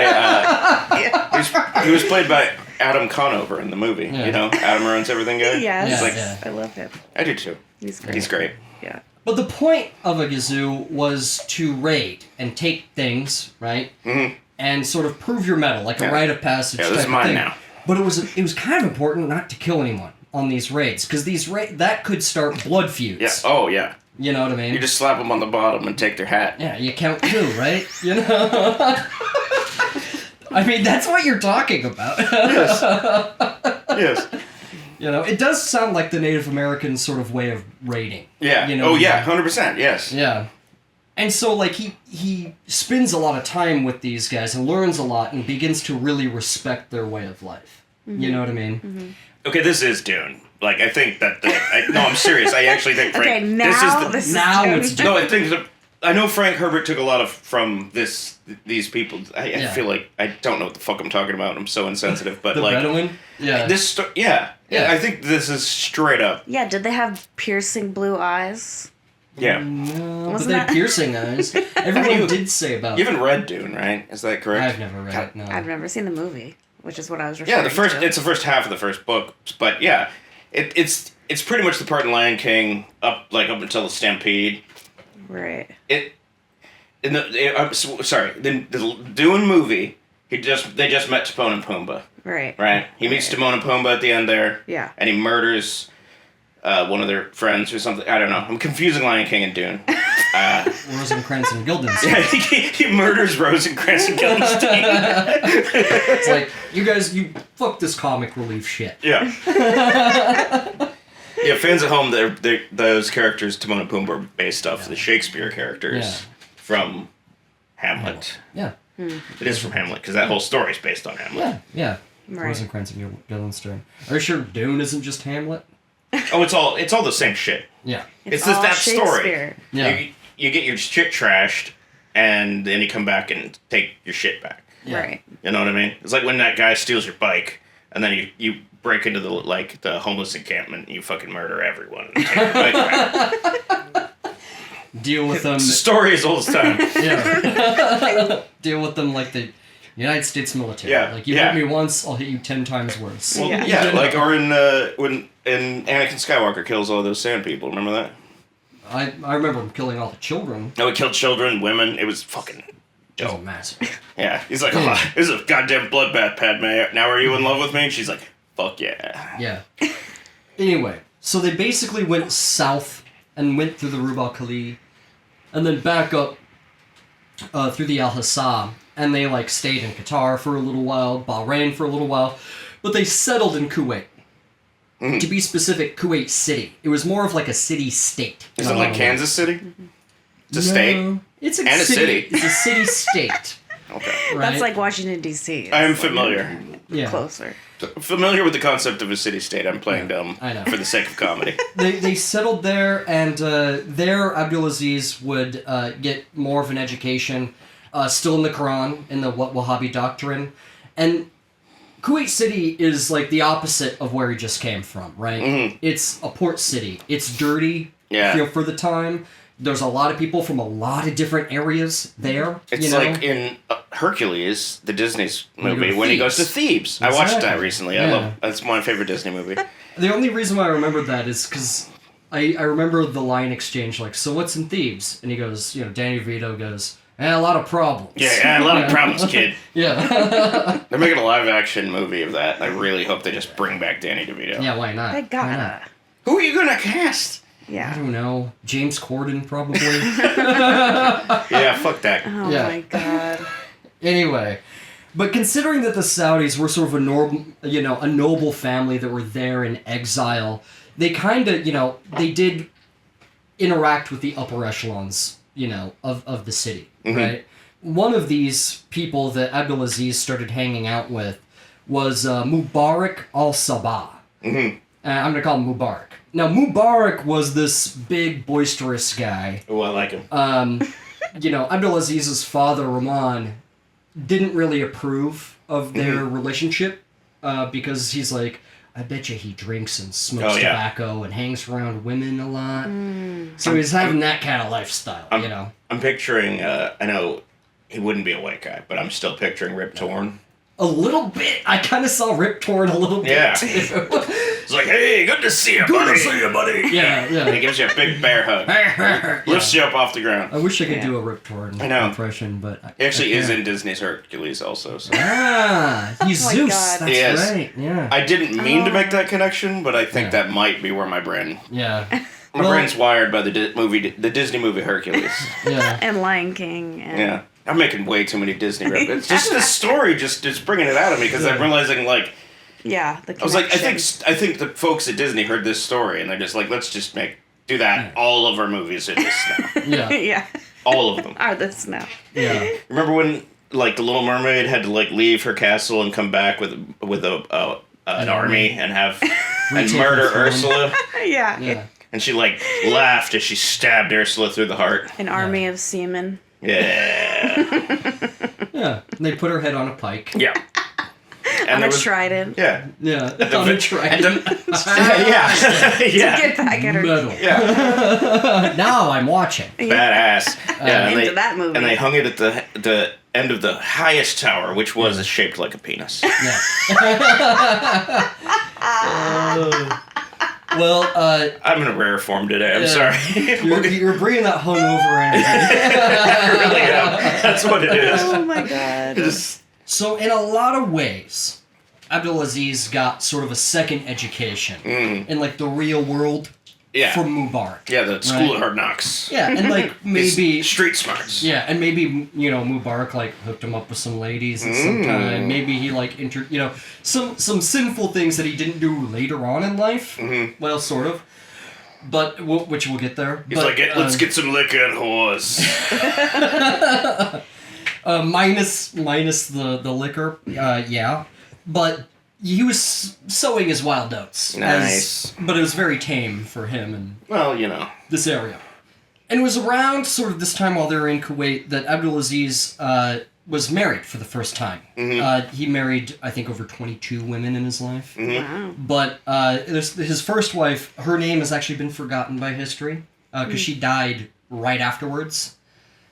he was played by Adam Conover in the movie. Yeah. You know, Adam ruins everything guy. Yes. He's like, I love him. I do too. He's great. He's great. Yeah. But the point of a gazoo was to raid and take things, right? Mm-hmm. And sort of prove your mettle, like a Yeah. rite of passage Yeah, type this is of mine thing. now. But it was kind of important not to kill anyone on these raids, because that could start blood feuds. Yeah. Oh yeah. You know what I mean? You just slap them on the bottom and take their hat. Yeah, you count two, right? You know? I mean, that's what you're talking about. Yes. You know, it does sound like the Native American sort of way of raiding. Yeah. You know, oh yeah. 100%. Yes. Yeah. And so, like, he spends a lot of time with these guys and learns a lot and begins to really respect their way of life. Mm-hmm. You know what I mean? Mm-hmm. Okay, this is Dune. Like, I think that no, I'm serious. I actually think Frank. Okay, now this is now Dune. it's no, I think I know Frank Herbert took a lot from these people. I feel like I don't know what the fuck I'm talking about. I'm so insensitive, but The like Bedouin? Yeah. yeah. Yeah. I think this is straight up. Yeah, did they have piercing blue eyes? Yeah. No, but Wasn't they had that- piercing eyes. Everyone did say about You haven't read Dune, right? Is that correct? I've never read it, no. I've never seen the movie, which is what I was referring Yeah, to. it's the first half of the first book, but yeah, it's pretty much the part in Lion King up until the Stampede. Right. The Dune movie. They just met Timon and Pumbaa. Right. Right. He meets Timon and Pumbaa at the end there. Yeah. And he murders one of their friends or something. I don't know. I'm confusing Lion King and Dune. Rosencrantz and Guildenstern. Yeah, he murders Rosencrantz and Guildenstern. It's like, you fuck this comic relief shit. Yeah. Yeah, fans at home, those characters, Timon and Pumbaa, are based off the Shakespeare characters from Hamlet. Yeah. It is from Hamlet, because that whole story is based on Hamlet. Yeah. Right. Rosencrantz and Guildenstern. Are you sure Dune isn't just Hamlet? Oh, it's all the same shit. Yeah. It's all just that story. Shakespeare. Yeah. You get your shit trashed, and then you come back and take your shit back. Yeah. Right. You know what I mean? It's like when that guy steals your bike, and then you break into the homeless encampment, and you fucking murder everyone. And take your bike back. Deal with them. It's a story as old as time. Yeah. Deal with them like the United States military. Yeah, Like, you yeah. hit me once, I'll hit you 10 times worse. Well, Yeah. yeah, like or in when Anakin Skywalker kills all those sand people. Remember that? I remember him killing all the children. No, he killed children, women. It was fucking It was dope. a massacre. Yeah, he's like, oh, this is a goddamn bloodbath, Padme. Now are you in love with me? And she's like, fuck yeah. Yeah. Anyway, so they basically went south and went through the Rub al Khali, and then back up through the Al Hassa, and they like stayed in Qatar for a little while, Bahrain for a little while, but they settled in Kuwait. To be specific, Kuwait City. It was more of like a city-state. Is it like Kansas City? It's a state? It's a And a city. It's a city-state. Okay. Right? That's like Washington, D.C. I am familiar. Yeah. Closer. Familiar with the concept of a city-state. I'm playing dumb I know. for the sake of comedy. They settled there, and there Abdulaziz would get more of an education, still in the Quran, in the Wahhabi doctrine. And Kuwait City is like the opposite of where he just came from, right? Mm-hmm. It's a port city. It's dirty, Yeah. for the time. There's a lot of people from a lot of different areas there. It's like in Hercules, the Disney's When you movie, go to when he goes to Thebes. Thebes. I watched that Exactly. recently. Yeah. That's my favorite Disney movie. The only reason why I remembered that is because I remember the line exchange, like, so what's in Thebes? And he goes, Danny DeVito goes, a lot of problems. Yeah, a lot of problems, kid. Yeah. They're making a live-action movie of that. I really hope they just bring back Danny DeVito. Yeah, why not? They Why not? gotta. Who are you gonna cast? I Yeah. don't know. James Corden, probably. Yeah, fuck that. Oh Yeah. my god. Anyway, but considering that the Saudis were sort of a noble family that were there in exile, they kind of, they did interact with the upper echelons, of the city, right? One of these people that Abdulaziz started hanging out with was Mubarak al-Sabah. I'm going to call him Mubarak. Now, Mubarak was this big, boisterous guy. Oh, I like him. Abdulaziz's father, Rahman, didn't really approve of their relationship because he's like, I bet you he drinks and smokes tobacco and hangs around women a lot. So he's having that kind of lifestyle, I'm picturing, I know he wouldn't be a white guy, but I'm still picturing Rip Torn. A little bit. I kind of saw Rip Torn a little bit. Yeah. Too. It's like, hey, good to see you, buddy. Good to see you, buddy. Yeah. And he gives you a big bear hug. Lifts you up off the ground. I wish I could do a Rip Torn impression, but he actually is in Disney's Hercules also. So. He's Zeus. That's right. Yeah. I didn't mean to make that connection, but I think that might be where my brain... Yeah. My brain's wired by the Disney movie Hercules. And Lion King. And... I'm making way too many Disney references. Just the story, just bringing it out of me because I'm realizing like. Yeah, I was like, I think the folks at Disney heard this story and they're just like, let's just do that. All of our movies are this now. Yeah. All of them are this now. Yeah. Remember when like the Little Mermaid had to like leave her castle and come back with an army and murder Ursula? Yeah. And she like laughed as she stabbed Ursula through the heart. An army of seamen. Yeah. Yeah. They put her head on a pike. Yeah. And on a trident. Yeah. On a trident. Yeah. To get back at her. Metal. Yeah. Now I'm watching. Badass. Into that movie. And they hung it at the end of the highest tower, which was shaped like a penis. Yeah. Well, I'm in a rare form today. I'm sorry. You're bringing that hungover energy. I really am. That's what it is. Oh my god. So, in a lot of ways, Abdulaziz got sort of a second education in like the real world from Mubarak. Yeah, the school of hard knocks. Yeah, and like maybe street smarts. Yeah, and maybe Mubarak like hooked him up with some ladies at some time. Maybe he like some sinful things that he didn't do later on in life. Well, sort of. But which we'll get there. He's like, let's get some liquor and whores. Minus the liquor, but he was sowing his wild oats. Nice. But it was very tame for him and this area. And it was around sort of this time while they were in Kuwait that Abdulaziz was married for the first time. He married, I think, over 22 women in his life. Wow. But his first wife, her name has actually been forgotten by history because she died right afterwards.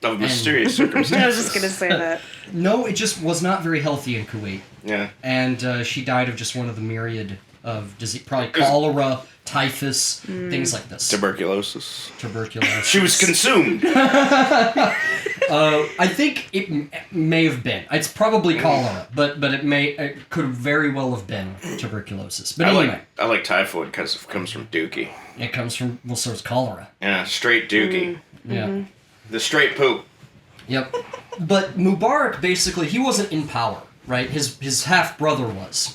Of mysterious circumstances. I was just going to say that. No, it just was not very healthy in Kuwait. Yeah. And she died of just one of the myriad of disease, probably cholera, typhus, things like this. Tuberculosis. She was consumed. I think it may have been. It's probably cholera, but it could very well have been tuberculosis. But anyway. I like typhoid because it comes from dookie. It comes from, so it's cholera. Yeah, straight dookie. Yeah. The straight poop. Yep. But Mubarak, basically, he wasn't in power, right? His half-brother was,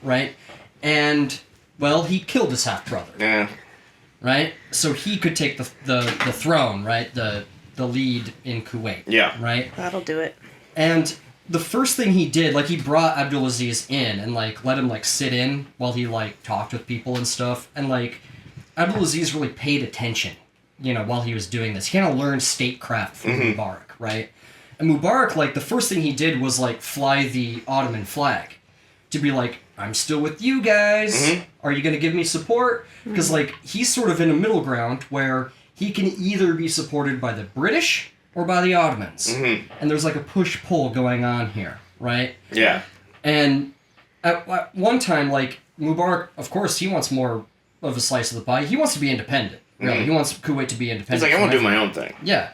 right? And, well, he killed his half-brother. Yeah. Right? So he could take the throne, right? The lead in Kuwait. Yeah. Right? That'll do it. And the first thing he did, like, he brought Abdulaziz in and, like, let him, like, sit in while he, like, talked with people and stuff. And, like, Abdulaziz really paid attention, while he was doing this. He kind of learned statecraft from Mubarak, right? And Mubarak, like, the first thing he did was, like, fly the Ottoman flag. To be like, I'm still with you guys. Are you going to give me support? Because, like, he's sort of in a middle ground where he can either be supported by the British or by the Ottomans. And there's, like, a push-pull going on here, right? Yeah. And at one time, like, Mubarak, of course, he wants more of a slice of the pie. He wants to be independent. Really, he wants Kuwait to be independent. He's like, I want to do my own thing. Yeah.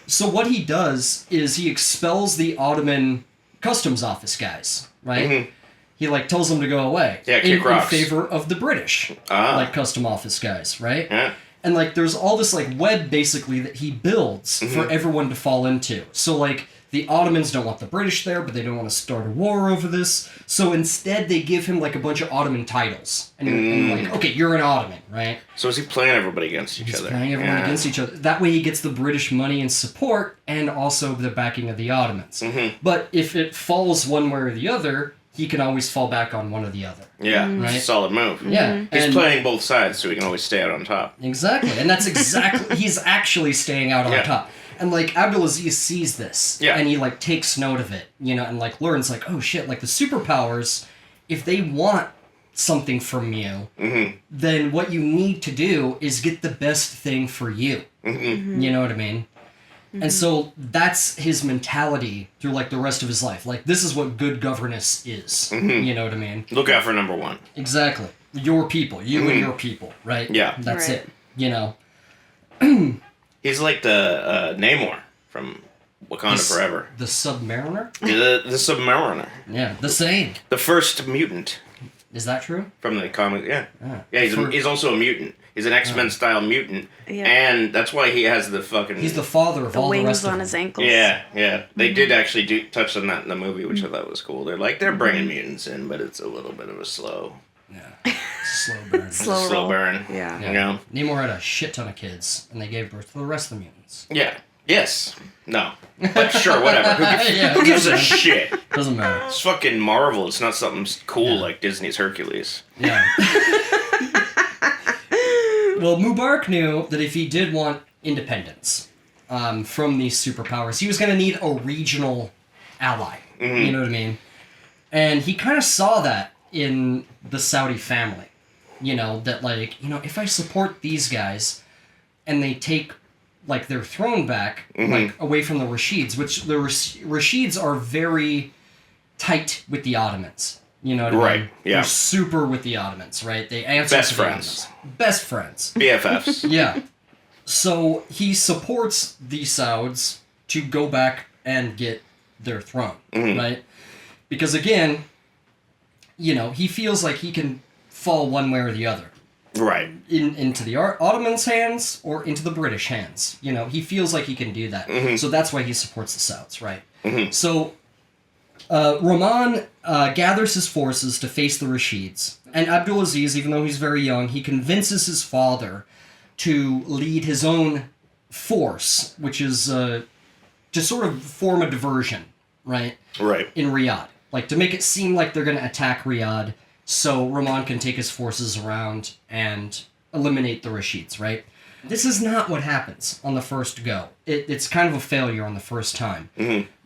So what he does is he expels the Ottoman customs office guys, right? He, like, tells them to go away. Yeah, kick rocks. In favor of the British, like, custom office guys, right? Yeah. And, like, there's all this, like, web, basically, that he builds for everyone to fall into. So, like, the Ottomans don't want the British there, but they don't want to start a war over this. So instead, they give him, like, a bunch of Ottoman titles. And like, okay, you're an Ottoman, right? So is he playing everybody against each other? He's playing everyone against each other. That way he gets the British money and support, and also the backing of the Ottomans. But if it falls one way or the other, he can always fall back on one or the other. Yeah, right? Solid move. Yeah. He's playing both sides, so he can always stay out on top. Exactly, and that's exactly... he's actually staying out on top. And, like, Abdulaziz sees this. Yeah. And he, like, takes note of it, you know, and, like, learns, like, oh, shit, like, the superpowers, if they want something from you, then what you need to do is get the best thing for you. You know what I mean? And so that's his mentality through, like, the rest of his life. Like, this is what good governance is. You know what I mean? Look out for number one. Exactly. Your people. You and your people, right? Yeah. That's Right. it. You know? He's like the Namor from Wakanda Forever. The Submariner? The Submariner. Yeah, the same. The first mutant Is that true? from the comic. Yeah. Ah. Yeah, he's also a mutant. He's an X-Men style mutant. Yeah. And that's why he has the fucking... He's the father of The all the wings rest of on them. his ankles. Yeah. They did actually touch on that in the movie, which I thought was cool. They're like, they're bringing mutants in, but it's a little bit of a slow Yeah. Slow burn. Slow roll. burn. Yeah. You know? Namor had a shit ton of kids, and they gave birth to the rest of the mutants. Yeah. Yes. No. But sure, whatever. Yeah, Who gives a shit? Doesn't matter. It's fucking Marvel. It's not something cool like Disney's Hercules. Yeah. Well, Mubarak knew that if he did want independence from these superpowers, he was going to need a regional ally. You know what I mean? And he kind of saw that in the Saudi family. You know, that, like, you know, if I support these guys and they take, like, their throne back, like, away from the Rashids, which the Rashids are very tight with the Ottomans. You know what I mean? Right, yeah. They're super with the Ottomans, right? They answer Best to the friends. Ottomans. Best friends. BFFs. Yeah. So he supports the Sauds to go back and get their throne, right? Because again, you know, he feels like he can fall one way or the other. Right. Into the Ottomans' hands or into the British hands. You know, he feels like he can do that. So that's why he supports the Sauds, right? So Rahman gathers his forces to face the Rashids. And Abdulaziz, even though he's very young, he convinces his father to lead his own force, which is to sort of form a diversion, right? Right. In Riyadh. Like, to make it seem like they're going to attack Riyadh so Rahman can take his forces around and eliminate the Rashids, right? This is not what happens on the first go. It's kind of a failure on the first time.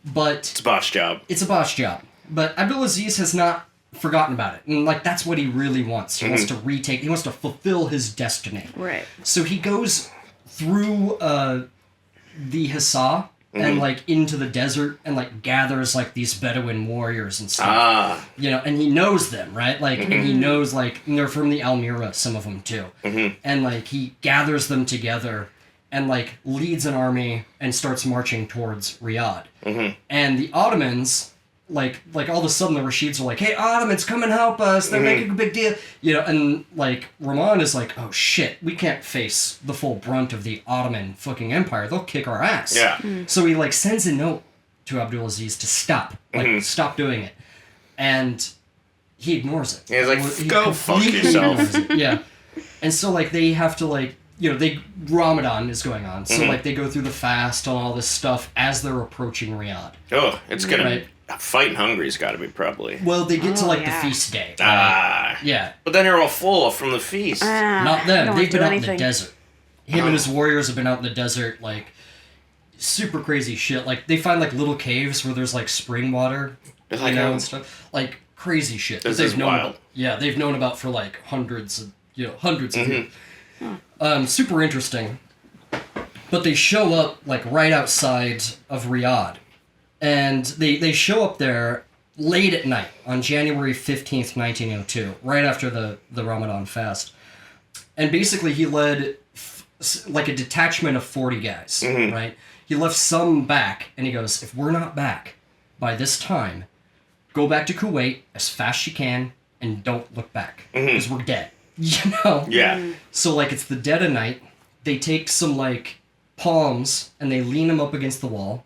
But It's a botch job. it's a botch job. But Abdulaziz has not forgotten about it. And, like, that's what he really wants. He wants to retake, he wants to fulfill his destiny. Right. So he goes through the Hissa and, like, into the desert and, like, gathers, like, these Bedouin warriors and stuff. You know, and he knows them, right? Like, and he knows, like, and they're from the Almira, some of them, too. And, like, he gathers them together and, like, leads an army and starts marching towards Riyadh. And the Ottomans, like all of a sudden the Rashids are like, hey, Ottomans, come and help us. They're making a big deal. You know, and, like, Rahman is like, oh, shit, we can't face the full brunt of the Ottoman fucking empire. They'll kick our ass. Yeah. So he, like, sends a note to Abdulaziz to stop. Like, stop doing it. And he ignores it. He's like, He go fuck completely yourself. ignores it. Yeah. And so, like, they have to, like, you know, Ramadan is going on. So, like, they go through the fast and all this stuff as they're approaching Riyadh. Oh, it's gonna... Right. Fighting hungry's gotta be probably... Well, they get to, Oh, like, yeah. the feast day. Right? Yeah. But then they're all full from the feast. Not them. don't They've do been out in anything. the desert. Him and his warriors have been out in the desert, like, super crazy shit. Like, they find, like, little caves where there's, like, spring water, It's you like, know, and stuff. Like, crazy shit. that This they've is known wild. about. Yeah, they've known about for, like, hundreds of years. Super interesting. But they show up, like, right outside of Riyadh. And they show up there late at night on January 15th, 1902, right after the Ramadan fast. And basically he led, like, a detachment of 40 guys, right? He left some back, and he goes, if we're not back by this time, go back to Kuwait as fast as you can, and don't look back, because we're dead. You know? Yeah. So, like, it's the dead of night. They take some, like, palms, and they lean them up against the wall.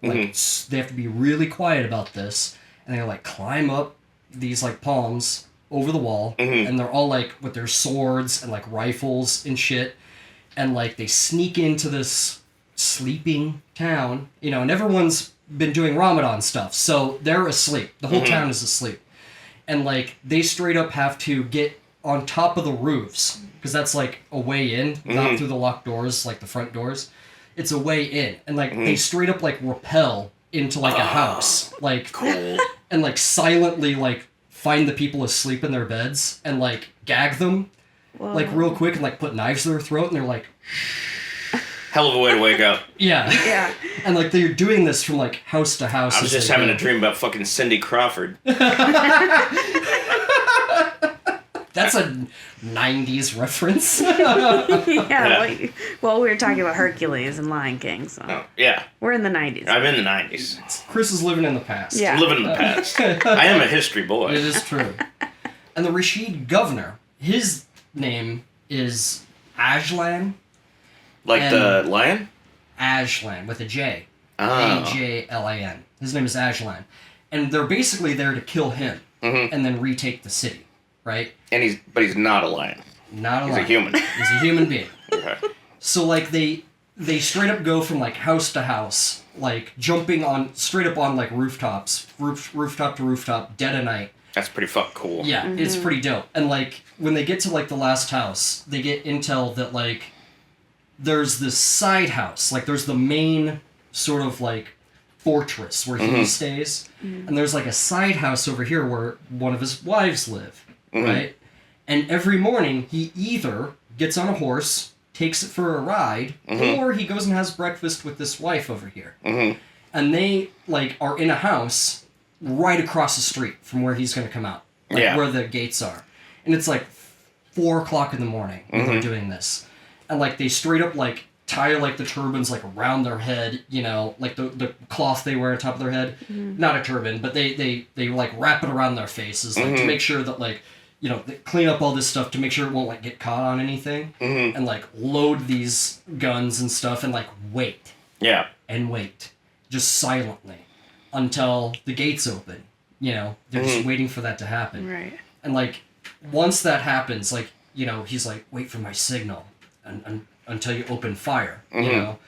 Like, they have to be really quiet about this. And they, like, climb up these, like, palms over the wall. And they're all, like, with their swords and, like, rifles and shit. And, like, they sneak into this sleeping town. You know, and everyone's been doing Ramadan stuff. So they're asleep. The whole town is asleep. And, like, they straight up have to get on top of the roofs, because that's, like, a way in, not through the locked doors, like the front doors. it's a way in, and like they straight up like rappel into like a house, like Cool. and like silently like find the people asleep in their beds and like gag them like real quick and like put knives to their throat, and they're like, Hell of a way to wake up. yeah. Yeah. And like they're doing this from like house to house. I was just having a dream about fucking Cindy Crawford. That's a 90s reference. Yeah. Well, we were talking about Hercules and Lion King, so Oh, yeah. we're in the 90s. I'm in the 90s. Chris is living in the past. Yeah. I'm living in the past. I am a history It boy. is true. And the Rashid governor, his name is Ajlan. Like And- the lion? Ajlan with a J. Oh. Ajlan. His name is Ajlan. And they're basically there to kill him and then retake the city, right? And he's not a lion. Not a He's lion. a human. He's a human being. Okay. So like they straight up go from like house to house, like jumping on straight up on like rooftops, rooftop to rooftop, dead of night. That's pretty fucking cool. Yeah, it's pretty dope. And like when they get to like the last house, they get intel that like there's this side house, like there's the main sort of like fortress where he stays, and there's like a side house over here where one of his wives live, right? And every morning he either gets on a horse, takes it for a ride, or he goes and has breakfast with this wife over here. And they like are in a house right across the street from where he's going to come out, like Yeah. where the gates are. And it's like 4 o'clock in the morning when they're doing this. And like they straight up like tie like the turbans like around their head, you know, like the cloth they wear on top of their head. Not a turban, but they like wrap it around their faces like to make sure that like, you know, they clean up all this stuff to make sure it won't like get caught on anything. And like load these guns and stuff and like wait Yeah. and wait just silently until the gates open. You know, they're just waiting for that to happen. Right. And like once that happens, like, you know, he's like, wait for my signal and until you open fire, you know?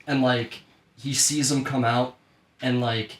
And like he sees them come out and like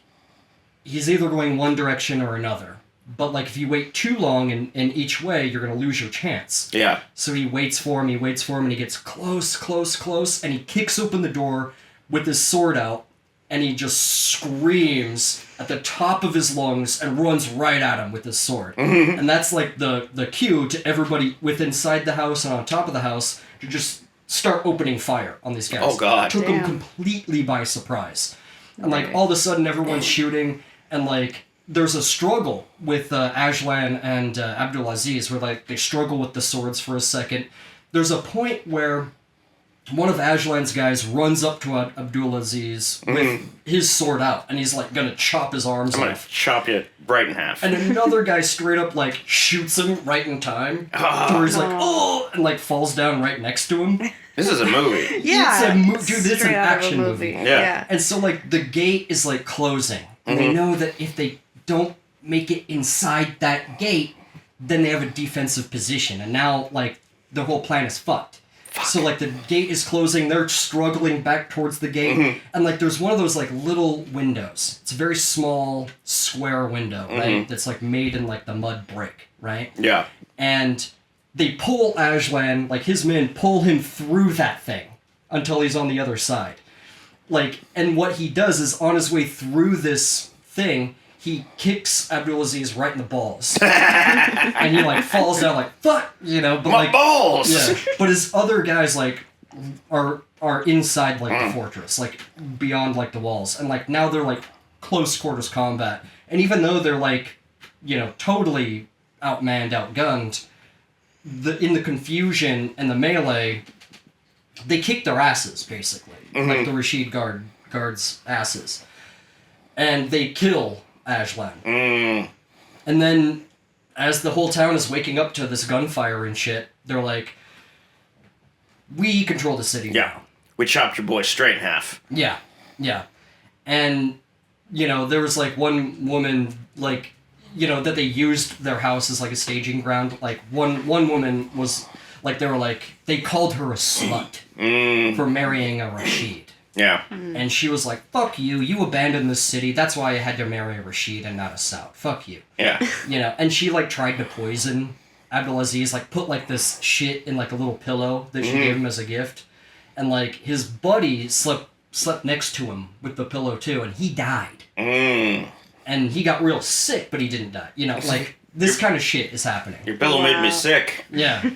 he's either going one direction or another. But like if you wait too long in each way, you're gonna lose your chance. Yeah. So he waits for him, and he gets close, and he kicks open the door with his sword out, and he just screams at the top of his lungs and runs right at him with his sword. And that's like the cue to everybody within inside the house and on top of the house to just start opening fire on these guys. Oh, God. Took them Damn. completely by surprise. And like Right. all of a sudden everyone's shooting, and like there's a struggle with Ajlan and Abdulaziz where like they struggle with the swords for a second. There's a point where one of Ajlan's guys runs up to Abdulaziz with his sword out, and he's like gonna chop his arms I'm gonna off. chop you right in half. And another guy straight up like shoots him right in time, to where he's like, oh, and like falls down right next to him. This is a movie. Yeah. Dude, it's an straight out of a action movie. Yeah. And so like the gate is like closing, and they know that if they don't make it inside that gate, then they have a defensive position, and now like the whole plan is fucked. So like the gate is closing, they're struggling back towards the gate, and like there's one of those like little windows. It's a very small square window, right? That's like made in like the mud brick, right? Yeah. And they pull Ajlan, like his men pull him through that thing until he's on the other side. Like, and what he does is on his way through this thing, he kicks Abdulaziz right in the balls. And he like falls down like, fuck, you know, but My like, balls! yeah. But his other guys like are inside like the fortress, like beyond like the walls. And like now they're like close quarters combat. And even though they're like, you know, totally outmanned, outgunned, in the confusion and the melee, they kick their asses basically, like the Rashid guards' asses, and they kill Ajlan. And then, as the whole town is waking up to this gunfire and shit, they're like, "We control the city Yeah. now." We chopped your boy straight in half. Yeah, yeah, and you know there was like one woman like. You know, that they used their house as like a staging ground. Like one woman was like they called her a slut for marrying a Rashid. Yeah. And she was like, fuck you, you abandoned this city, that's why I had to marry a Rashid and not a Saud. Fuck you. Yeah. You know, and she like tried to poison Abdulaziz, like put like this shit in like a little pillow that she gave him as a gift. and like his buddy slept next to him with the pillow too, and he died. And he got real sick, but he didn't die. You know, like this kind of shit is happening. Your pillow made me sick. Yeah.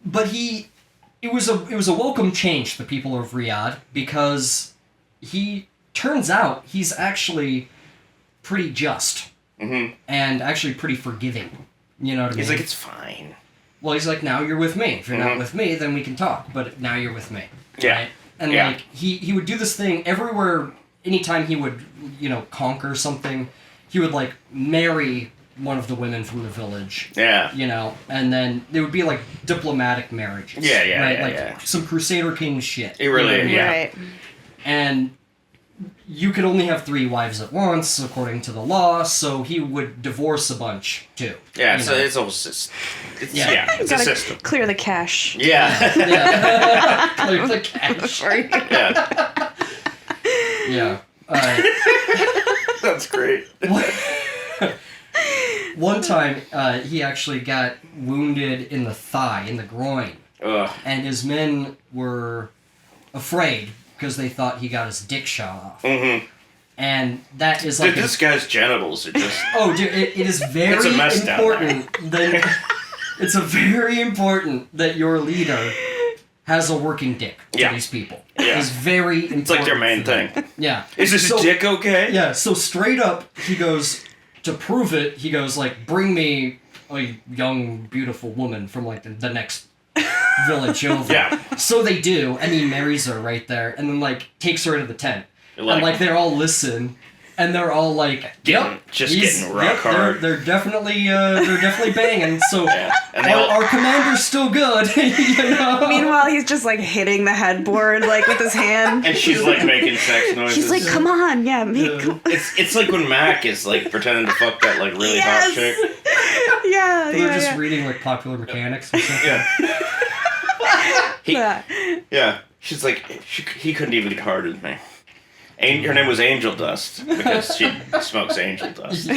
But it was a welcome change to the people of Riyadh, because turns out he's actually pretty just. And actually pretty forgiving. You know what I mean? He's like, it's fine. Well, he's like, now you're with me. If you're not with me, then we can talk. But now you're with me. Yeah. Right? And like he would do this thing everywhere. Anytime he would, conquer something, he would like marry one of the women from the village. Yeah. And then there would be like diplomatic marriages. Yeah. Some Crusader King shit. It really, Right. And you could only have 3 wives at once, according to the law, so he would divorce a bunch, too. Yeah, so it's all system. It's a system. Clear the cache. Yeah. Clear the cash. Yeah. That's great. One time, he actually got wounded in the thigh, in the groin. Ugh. And his men were afraid, because they thought he got his dick shot off. And that is like... Dude, this guy's genitals are just... Oh, dude, it is very it's a mess important that... It's very important that your leader has a working dick to these people. Yeah. It's very important. It's like their main thing. Yeah. Is this dick okay? Yeah, so straight up, he goes, to prove it, he goes, like, bring me a young, beautiful woman from, like, the next village over. Yeah. So they do, and he marries her right there, and then, like, takes her into the tent. And, like, they all listen, and they're all like, getting rock hard. They're definitely banging, so and our commander's still good, Meanwhile, he's just, like, hitting the headboard, like, with his hand. And she's, like, making sex noises. She's like, come on, It's like when Mac is, like, pretending to fuck that, like, really hot chick. They're just reading, like, Popular Mechanics or something. Yeah. She's like, he couldn't even get harder than me. Her name was Angel Dust because she smokes angel dust.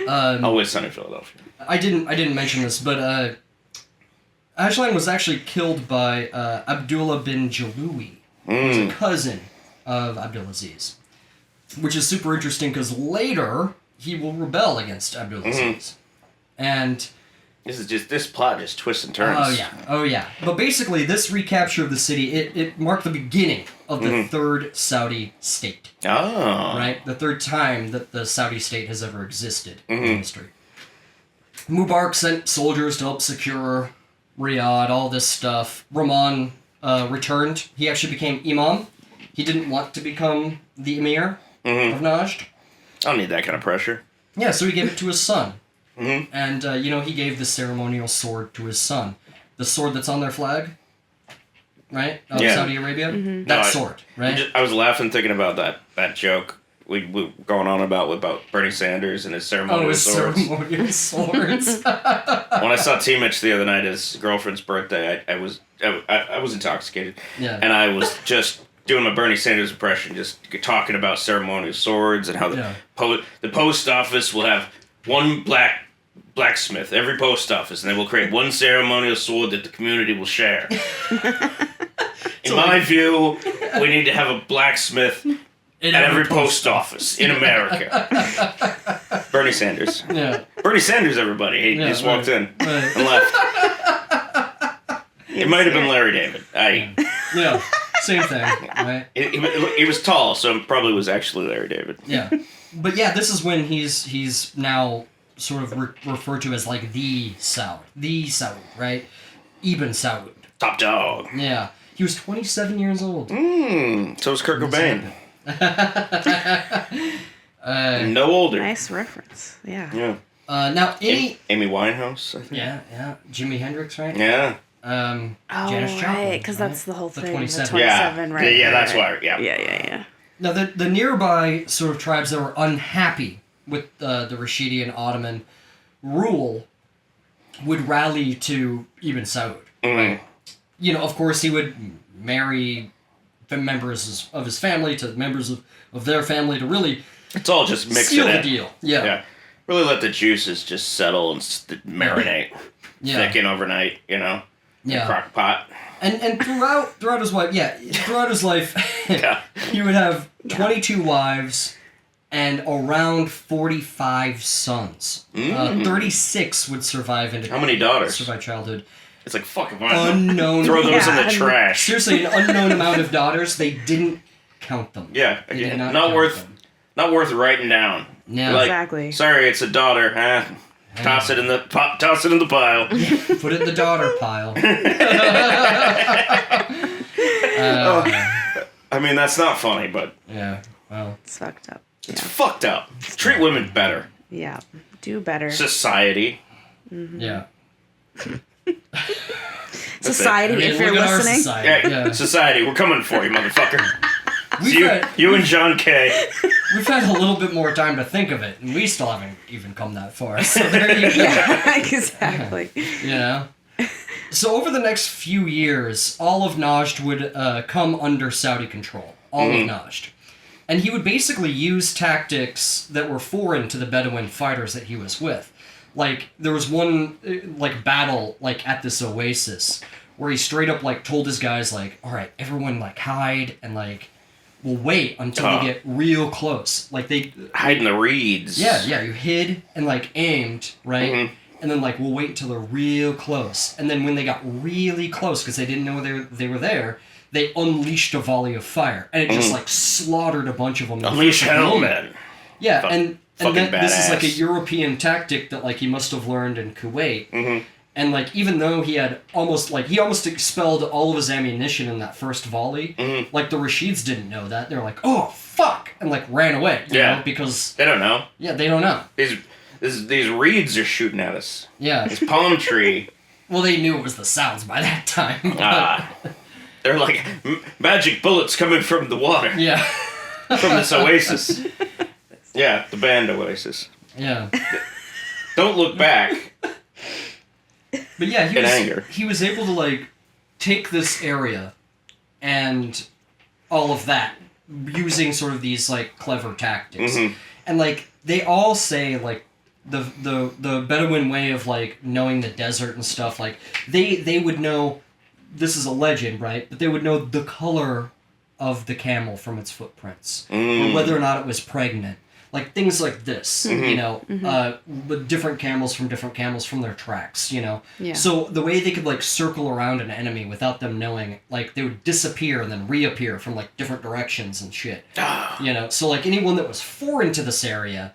Always Sunny Philadelphia. I didn't mention this, but Ajlan was actually killed by Abdullah bin Jalui, who's a cousin of Abdulaziz, which is super interesting because later he will rebel against Abdulaziz, and. This plot just twists and turns. Oh yeah. But basically, this recapture of the city, it marked the beginning of the third Saudi state. Oh. Right? The third time that the Saudi state has ever existed in history. Mubarak sent soldiers to help secure Riyadh, all this stuff. Rahman returned. He actually became imam. He didn't want to become the emir of Najd. I don't need that kind of pressure. Yeah, so he gave it to his son. And, he gave the ceremonial sword to his son. The sword that's on their flag, right? Of Saudi Arabia? That sword, right? I was laughing thinking about that joke we were going on about Bernie Sanders and his ceremonial swords. Ceremonial swords. When I saw T-Mitch the other night, his girlfriend's birthday, I was intoxicated. Yeah. And I was just doing my Bernie Sanders impression, just talking about ceremonial swords and how the post office will have one blacksmith every post office, and they will create one ceremonial sword that the community will share. In my view, we need to have a blacksmith at every post office in America. Bernie Sanders. Yeah. Bernie Sanders, everybody. He just walked in and left. It might have been Larry David. Yeah, same thing. Right? He was tall, so it probably was actually Larry David. Yeah. But yeah, this is when he's now sort of referred to as like the Saud, right? Ibn Saud. Top dog. Yeah. He was 27 years old. So was Kurt Cobain. No older. Nice reference. Yeah. Now, Amy Winehouse, I think. Yeah. Jimi Hendrix, right? Yeah. Janis Joplin. Right, because that's the whole thing. The 27. 27, right? Yeah, that's why. Yeah. Yeah. Now, the nearby sort of tribes that were unhappy with the Rashidi Ottoman rule would rally to Ibn Saud. Right? Of course, he would marry the members of his family to members of their family to really it's all just mix seal it the in. deal. Yeah. Really let the juices just settle and marinate. Thicken overnight, Yeah. Crock pot. And throughout his life, Yeah. he would have 22 wives and around 45 sons. 36 would survive into How many daughters? Survive childhood. It's like, fuck, Unknown. throw those in Yeah, the trash. Seriously, an unknown amount of daughters. They didn't count them. Yeah, They did not count worth them. not worth writing down. Yeah. Like, Exactly. sorry, it's a daughter. Toss it in the pile. Put it in the daughter pile. I mean, that's not funny, but Yeah. Well. It's fucked up. it's fucked up. Treat women better. Yeah. Do better. Society. Yeah. Society, I mean, if you're look at our listening. society. Yeah, society, we're coming for you, motherfucker. We've You and John Kay. We've had a little bit more time to think of it, and we still haven't even come that far. So there you go. Yeah, exactly. You know? So over the next few years, all of Najd would come under Saudi control. All of Najd. And he would basically use tactics that were foreign to the Bedouin fighters that he was with. Like, there was one, battle, at this oasis, where he straight up, told his guys, alright, everyone, hide, and, we'll wait until we get real close. They... Hide in the reeds. Yeah, you hid and, aimed, right? And then, we'll wait until they're real close. And then when they got really close, because they didn't know they were there, they unleashed a volley of fire. And it just, slaughtered a bunch of them. Unleash hell, man. Yeah, and this is, a badass. European tactic that, he must have learned in Kuwait. And, even though he had he almost expelled all of his ammunition in that first volley, the Rashids didn't know that. They're like, oh, fuck! And, ran away. You know, because... They don't know. Yeah, they don't know. These reeds are shooting at us. Yeah. This palm tree. Well, they knew it was the Sauds by that time. But... They're like magic bullets coming from the water. Yeah. From this oasis. Yeah, the band Oasis. Yeah. Don't look back. But yeah, anger. He was able to take this area and all of that using sort of these clever tactics. And they all say the Bedouin way of knowing the desert and stuff, they would know, this is a legend, right? But they would know the color of the camel from its footprints, or whether or not it was pregnant. Things like this, you know, with different camels from their tracks, you know. Yeah. So the way they could circle around an enemy without them knowing, they would disappear and then reappear from different directions and shit. You know, so anyone that was foreign to this area,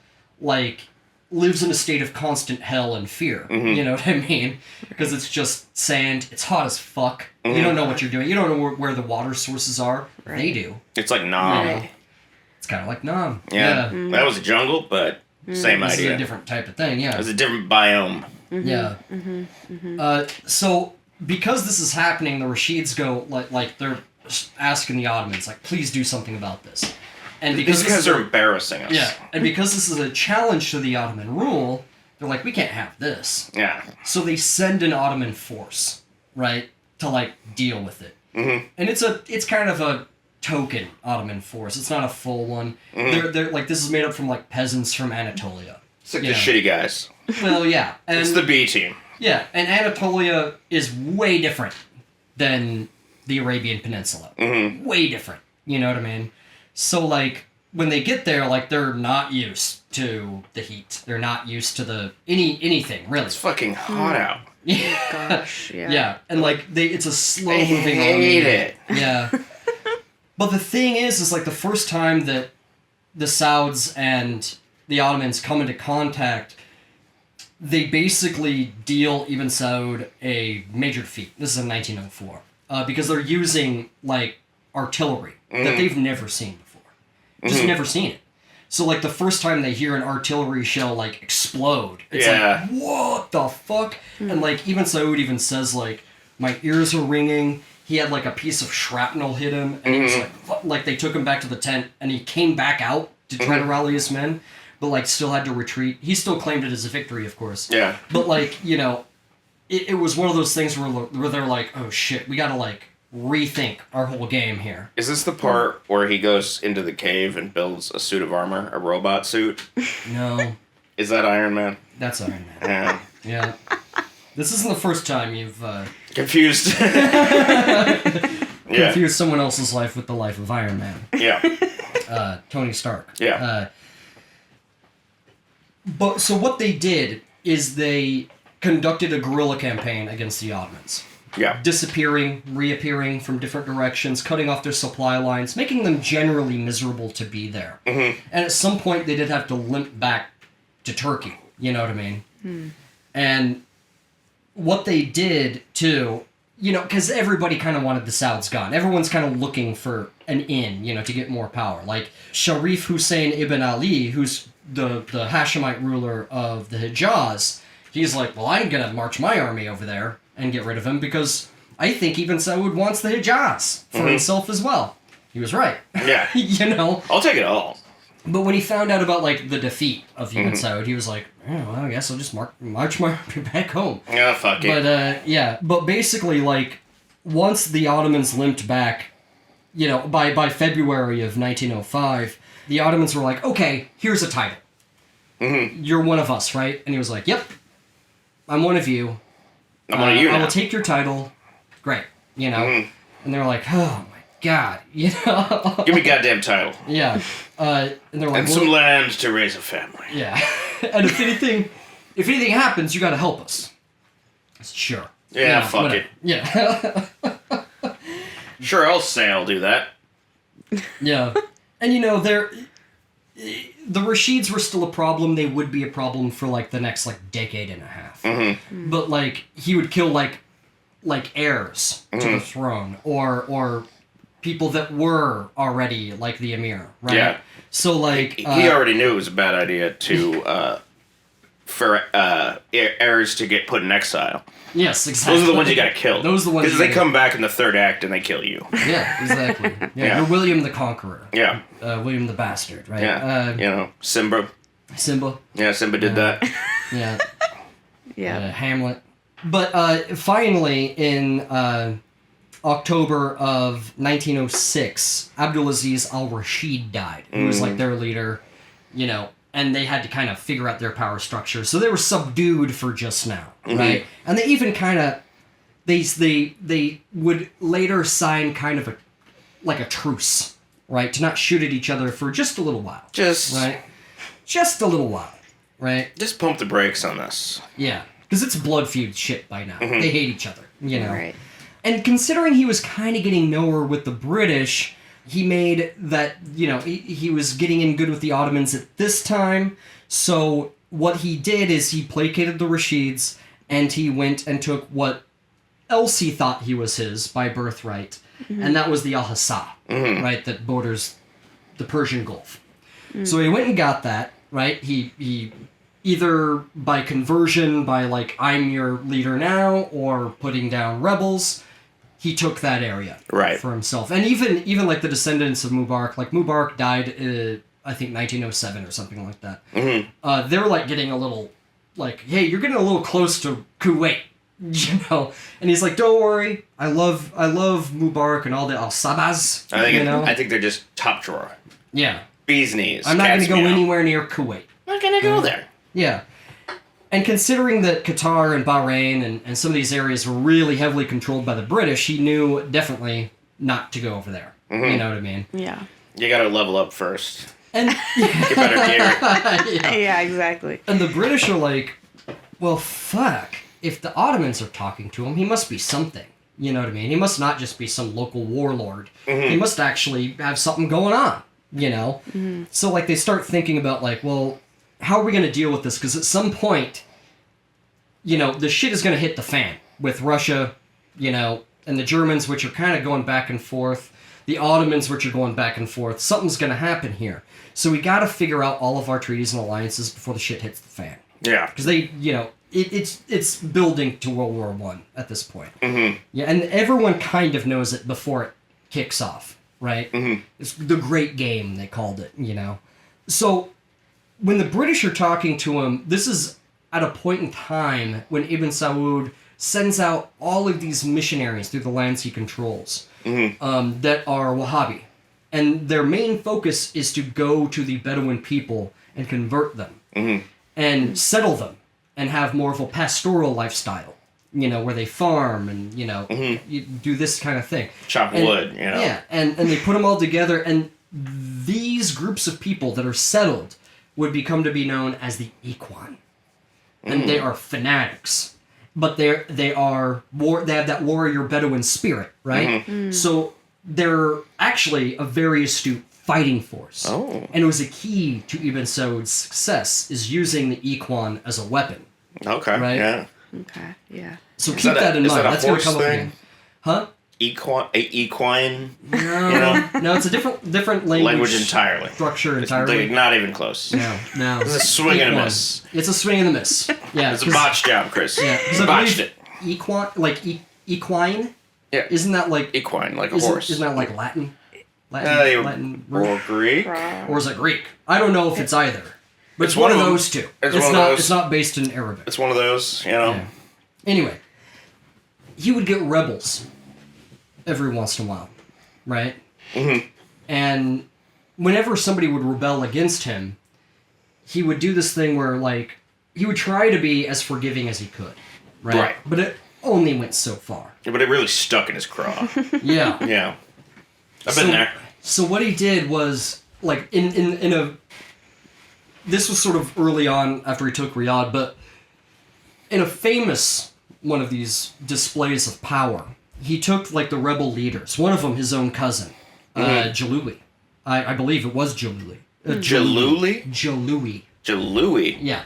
lives in a state of constant hell and fear. You know what I mean? Because it's just sand, it's hot as fuck. You don't know what you're doing. You don't know where the water sources are. Right. They do. It's like Nam. You know? It's kind of like Nam. Yeah. That was a jungle, but same This idea. is a different type of thing, yeah. It was a different biome. Yeah. So, because this is happening, the Rashids go, they're asking the Ottomans, please do something about this. And because These guys are embarrassing us. Yeah, and because this is a challenge to the Ottoman rule, they're we can't have this. Yeah. So they send an Ottoman force, right, to deal with it. And it's kind of a token Ottoman force. It's not a full one. They're this is made up from peasants from Anatolia. It's the shitty guys. Well, yeah, and It's the B team. yeah, and Anatolia is way different than the Arabian Peninsula. Way different. You know what I mean? So, when they get there, they're not used to the heat. They're not used to the anything, really. It's fucking hot out. Gosh, yeah. Yeah, and, it's a slow I moving hate it. Yeah. But the thing is the first time that the Sauds and the Ottomans come into contact, they basically deal Ibn Saud a major defeat. This is in 1904. Because they're using, artillery that they've never seen before. Just never seen it. So, the first time they hear an artillery shell, explode, it's what the fuck? And, Ibn Saud even says, my ears are ringing. He had, a piece of shrapnel hit him, and he was they took him back to the tent, and he came back out to try to rally his men, but, still had to retreat. He still claimed it as a victory, of course. Yeah. But, you know, it was one of those things where they're oh, shit, we gotta, rethink our whole game here. Is this the part where he goes into the cave and builds a suit of armor, a robot suit? No. Is that Iron Man? That's Iron Man. Yeah. Yeah. This isn't the first time you've Confused. confused someone else's life with the life of Iron Man. Yeah. Tony Stark. Yeah. But so what they did is they conducted a guerrilla campaign against the Ottomans. Yeah. Disappearing, reappearing from different directions, cutting off their supply lines, making them generally miserable to be there. Mm-hmm. And at some point, they did have to limp back to Turkey. You know what I mean? And what they did, too, you know, because everybody kind of wanted the Sauds gone. Everyone's kind of looking for an in, you know, to get more power. Like Sharif Hussein ibn Ali, who's the Hashemite ruler of the Hijaz, he's like, well, I'm going to march my army over there and get rid of him because I think Ibn Saud wants the Hijaz for himself as well. He was right. Yeah. You know? I'll take it all. But when he found out about, like, the defeat of Ibn Saud, he was like, oh, well, I guess I'll just march my army back home. Yeah, fuck it. But, yeah. But basically, like, once the Ottomans limped back, you know, by February of 1905, the Ottomans were like, okay, here's a title. You're one of us, right? And he was like, yep, I'm one of you. I'm one of you now. I will take your title. Great. You know? And they're like, oh, my God. You know? Give me a goddamn title. Yeah. And they're like, And some land to raise a family. yeah. And if anything happens, you gotta help us. I said, sure. Yeah, You know, fuck whatever. it. Yeah. Sure, I'll say I'll do that. Yeah. And you know, the Rashids were still a problem. They would be a problem for like the next like decade and a half. But like he would kill like heirs to the throne or people that were already like the emir, right? Yeah. So like He already knew it was a bad idea to for heirs to get put in exile. yes, exactly. Those are the ones you gotta kill. Those are the ones because you they gotta- come back in the third act and they kill you. Yeah, exactly. Yeah, Yeah. you're William the Conqueror. Yeah. William the Bastard, right? Yeah. You know, Simba. Simba. Yeah, Simba did that. Yeah. Yeah. Hamlet. But finally, in October of 1906, Abdulaziz al-Rashid died, who was like their leader, you know, and they had to kind of figure out their power structure. So they were subdued for just now, right? And they even kind of, they would later sign kind of a truce, right? To not shoot at each other for just a little while. Right? Just a little while, right? Just pump the brakes on this. Yeah. Because it's blood feud shit by now. They hate each other, you know? Right. And considering he was kind of getting nowhere with the British, he made that, you know, he was getting in good with the Ottomans at this time. So what he did is he placated the Rashids, and he went and took what else he thought he was his by birthright, and that was the Al-Hassa, right, that borders the Persian Gulf. So he went and got that, right? He either by conversion, by like, I'm your leader now, or putting down rebels, he took that area for himself. And even like the descendants of Mubarak, like Mubarak died, I think 1907 or something like that. They were like getting a little, like, hey, you're getting a little close to Kuwait, you know? And he's like, don't worry, I love Mubarak and all the Al-Sabas, I think they're just top drawer. Yeah. Bee's knees. I'm not going to go meow. anywhere near Kuwait. I'm not gonna go there. Yeah. And considering that Qatar and Bahrain and some of these areas were really heavily controlled by the British, he knew definitely not to go over there. You know what I mean? Yeah. You gotta level up first. And Get better gear. Yeah, exactly. And the British are like, well, fuck. If the Ottomans are talking to him, he must be something. You know what I mean? He must not just be some local warlord. He must actually have something going on, you know? So, like, they start thinking about, like, well, how are we going to deal with this? Because at some point, you know, the shit is going to hit the fan with Russia, you know, and the Germans, which are kind of going back and forth, the Ottomans, which are going back and forth. Something's going to happen here. So we got to figure out all of our treaties and alliances before the shit hits the fan. Yeah. Because they, you know, it's building to World War I at this point. Yeah, and everyone kind of knows it before it kicks off, right? It's the Great Game, they called it, you know. So when the British are talking to him, this is at a point in time when Ibn Saud sends out all of these missionaries through the lands he controls that are Wahhabi. And their main focus is to go to the Bedouin people and convert them and settle them and have more of a pastoral lifestyle where they farm and, you do this kind of thing. Chop wood, Yeah, and they put them all together, and these groups of people that are settled would become to be known as the equine. And they are fanatics. But they have that warrior Bedouin spirit, right? So they're actually a very astute fighting force. Oh. And it was a key to Ibn Saud's success, is using the equine as a weapon. Okay, right? yeah. Okay, yeah. So keep that in mind. That's going to come up again. Huh? Equine? No, it's a different language entirely. Structure entirely. Not even close. No. It's a swing and a miss. It's a swing and a miss. Yeah. It's a botch job, Chris. Yeah. You botched it. Equine? Yeah. Isn't that like... Equine, like a horse. Isn't that like Latin? Or Greek? Or is it Greek? I don't know if it's either. But it's one of those two. It's not based in Arabic. It's one of those, Yeah. Anyway, he would get rebels every once in a while, right? And whenever somebody would rebel against him, he would do this thing where, like, he would try to be as forgiving as he could, right? But it only went so far. Yeah, but it really stuck in his craw. Yeah. Yeah. I've been there. So what he did was, like, in a... This was sort of early on after he took Riyadh, but in a famous one of these displays of power, he took, like, the rebel leaders. One of them, his own cousin, Jaluli. I believe it was Jaluli. Jaluli? Jaluli. Jaluli? Yeah.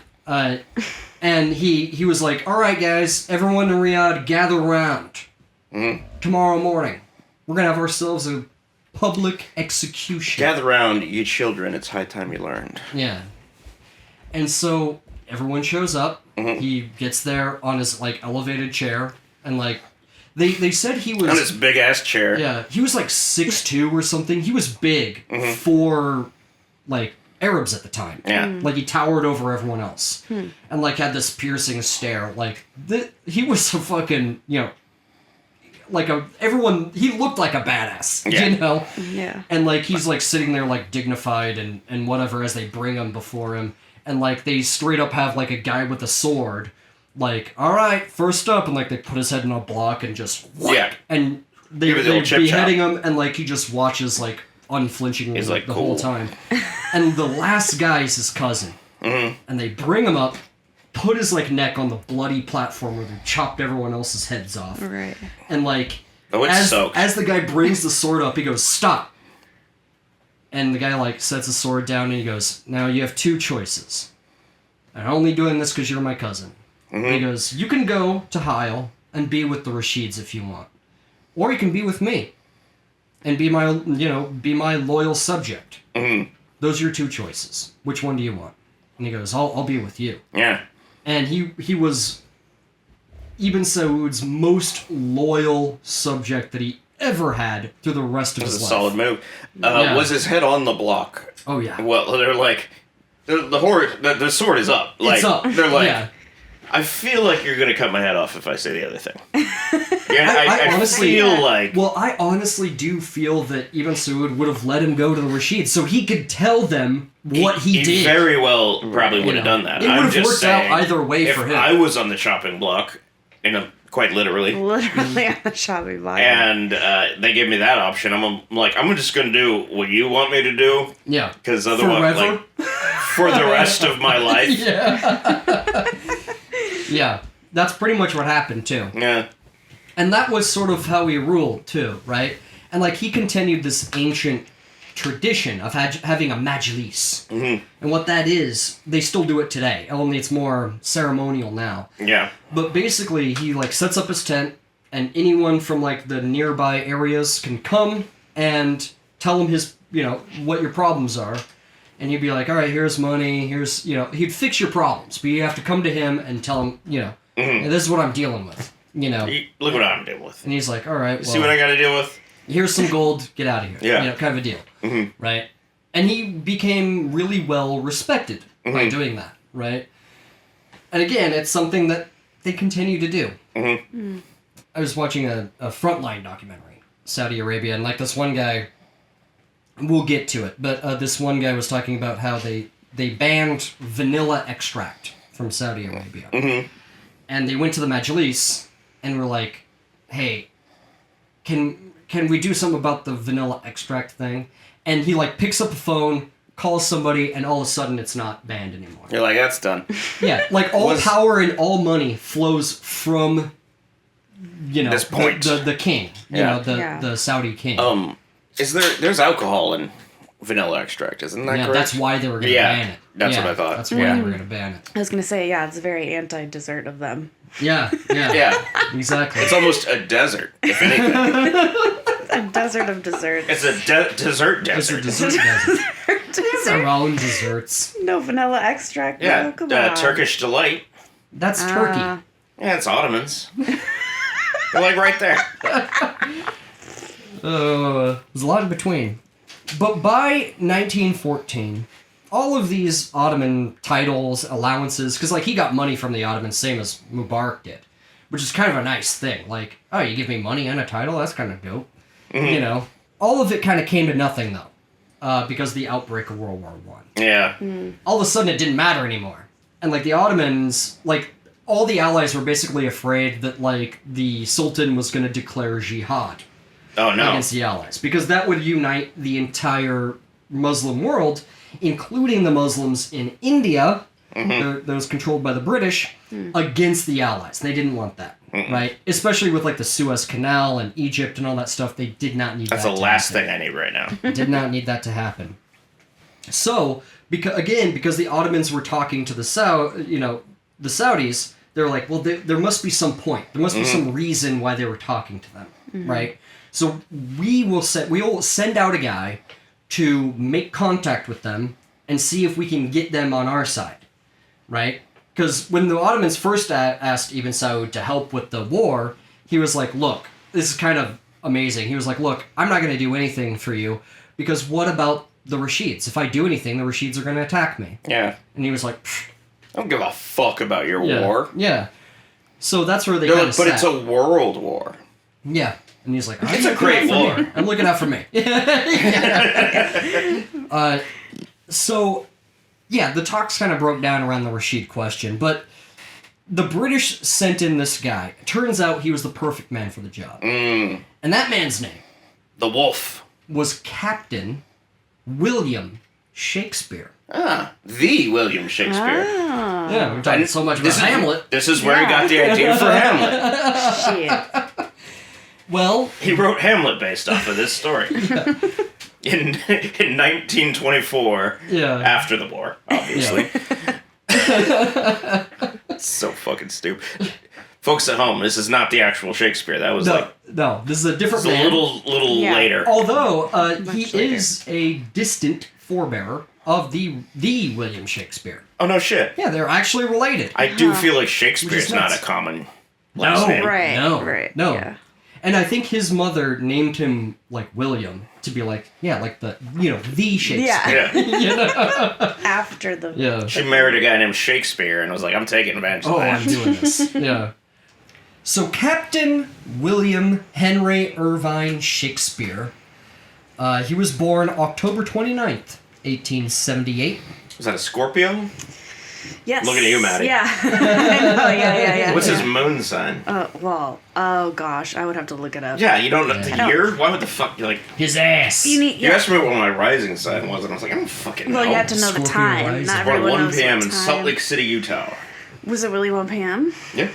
And he was like, all right, guys, everyone in Riyadh, gather around. Tomorrow morning, we're going to have ourselves a public execution. Gather round, ye children, it's high time you learned. Yeah. And so everyone shows up. He gets there on his, like, elevated chair, and, like, they said he was... On his big-ass chair. Yeah, he was, like, 6'2" or something. He was big for, like, Arabs at the time. Yeah. Like, he towered over everyone else. And, like, had this piercing stare. Like, he was a fucking, like he looked like a badass, Yeah. And, like, he's, like, sitting there, like, dignified and whatever as they bring him before him. And, like, they straight up have, like, a guy with a sword, like, all right, first up, and, like, they put his head in a block and just... Yeah. And they're beheading him, and, like, he just watches, like, unflinchingly like, the cool. whole time. And the last guy is his cousin. And they bring him up, put his, like, neck on the bloody platform where they chopped everyone else's heads off. Right. And, like, it's soaked. As the guy brings the sword up, he goes, stop. And the guy, like, sets his sword down and he goes, now you have two choices. I'm only doing this because you're my cousin. And he goes, you can go to Heil and be with the Rashids if you want. Or you can be with me. And be my loyal subject. Those are your two choices. Which one do you want? And he goes, I'll be with you. Yeah. And he was Ibn Saud's most loyal subject that he ever had through the rest of his life. It was a solid move. Was his head on the block? Oh, yeah. Well, they're like... The sword is up. Like, it's up. They're like... Yeah. I feel like you're going to cut my head off if I say the other thing. Yeah, I honestly feel like... Well, I honestly do feel that Ibn Saud would have let him go to the Rashid so he could tell them what he did. He very well probably would have done that. It would have worked out either way for him. If I was on the chopping block, quite literally. Literally on the chopping block. And they gave me that option, I'm like, I'm just going to do what you want me to do. Yeah. Because otherwise, forever? For the rest of my life. Yeah. Yeah, that's pretty much what happened, too. Yeah. And that was sort of how he ruled, too, right? And, like, he continued this ancient tradition of having a majlis. And what that is, they still do it today, only it's more ceremonial now. Yeah. But basically, he, like, sets up his tent, and anyone from, like, the nearby areas can come and tell him his, what your problems are. And he'd be like, all right, here's money, here's, he'd fix your problems. But you have to come to him and tell him, and this is what I'm dealing with, Look what I'm dealing with. And he's like, all right, well, see what I got to deal with? Here's some gold, get out of here. Yeah. Kind of a deal. Right? And he became really well respected by doing that, right? And again, it's something that they continue to do. I was watching a Frontline documentary, Saudi Arabia, and, like, this one guy... We'll get to it, but this one guy was talking about how they banned vanilla extract from Saudi Arabia. And they went to the Majlis, and were like, "Hey, can we do something about the vanilla extract thing?" And he like picks up the phone, calls somebody, and all of a sudden it's not banned anymore. You're like, that's done. Yeah, like all power and all money flows from, this point. the king, the Saudi king. There's alcohol in vanilla extract, isn't that correct? That's why they were going to ban it. That's what I thought. That's why they were going to ban it. I was gonna say, it's very anti-dessert of them. Yeah, exactly. It's almost a desert, if anything. A desert of desserts. It's a dessert desert. It's a dessert desert. Our own desserts. No vanilla extract. Yeah, no, come on. Turkish delight. That's Turkey. Yeah, it's Ottomans. They're like right there. There's a lot in between. But by 1914, all of these Ottoman titles, allowances, because like he got money from the Ottomans, same as Mubarak did, which is kind of a nice thing. Like, oh, you give me money and a title? That's kind of dope. Mm-hmm. All of it kind of came to nothing, though, because of the outbreak of World War I. Yeah. All of a sudden, it didn't matter anymore. And, like, the Ottomans, like, all the allies were basically afraid that, like, the Sultan was going to declare jihad against the allies. Because that would unite the entire Muslim world, including the Muslims in India, that was controlled by the British, against the allies. They didn't want that, right? Especially with, like, the Suez Canal and Egypt and all that stuff. They did not need That's that the to last happen. thing I need right now. Did not need that to happen. So, because the Ottomans were talking to the Saudis, they were like, well, there must be some point. There must be some reason why they were talking to them, right? So we will send out a guy to make contact with them and see if we can get them on our side, right? Because when the Ottomans first asked Ibn Saud to help with the war, he was like, look, this is kind of amazing. He was like, look, I'm not going to do anything for you, because what about the Rashids? If I do anything, the Rashids are going to attack me. Yeah. And he was like, pfft. I don't give a fuck about your war. Yeah. So that's where they kind of But it's a world war. Yeah. And he's like, it's a great war. I'm looking out for me. So, yeah, the talks kind of broke down around the Rashid question, but the British sent in this guy. Turns out he was the perfect man for the job. And that man's name... The Wolf. ...was Captain William Shakespeare. The William Shakespeare. Yeah, we're talking so much about Hamlet. This is where he got the idea for Hamlet. Shit. Well... He wrote Hamlet based off of this story. In 1924, after the war, obviously. It's so fucking stupid. Folks at home, this is not the actual Shakespeare. That was no, this is a different man. A little later. Although he is a distant forebearer of the William Shakespeare. Oh no shit. Yeah, they're actually related. I do feel like Shakespeare's not a common last name. Right. No. Yeah. And I think his mother named him like William to be like, the Shakespeare. Yeah. After the... Yeah. She married a guy named Shakespeare and was like, I'm taking advantage of that. I'm doing this. Yeah. So Captain William Henry Irvine Shakespeare, he was born October 29th, 1878. Was that a Scorpio? Yes. Looking at you, Maddie. Yeah. I know, yeah. What's his moon sign? Oh gosh, I would have to look it up. Yeah, you don't know the year? Why would the fuck, you're like... His ass. You asked me what my rising sign was, and I was like, I don't fucking know. Well, you have to know the Scorpio time. rising. Not Born everyone 1 knows p.m. what in time. Salt Lake City, Utah. Was it really 1 p.m.? Yeah.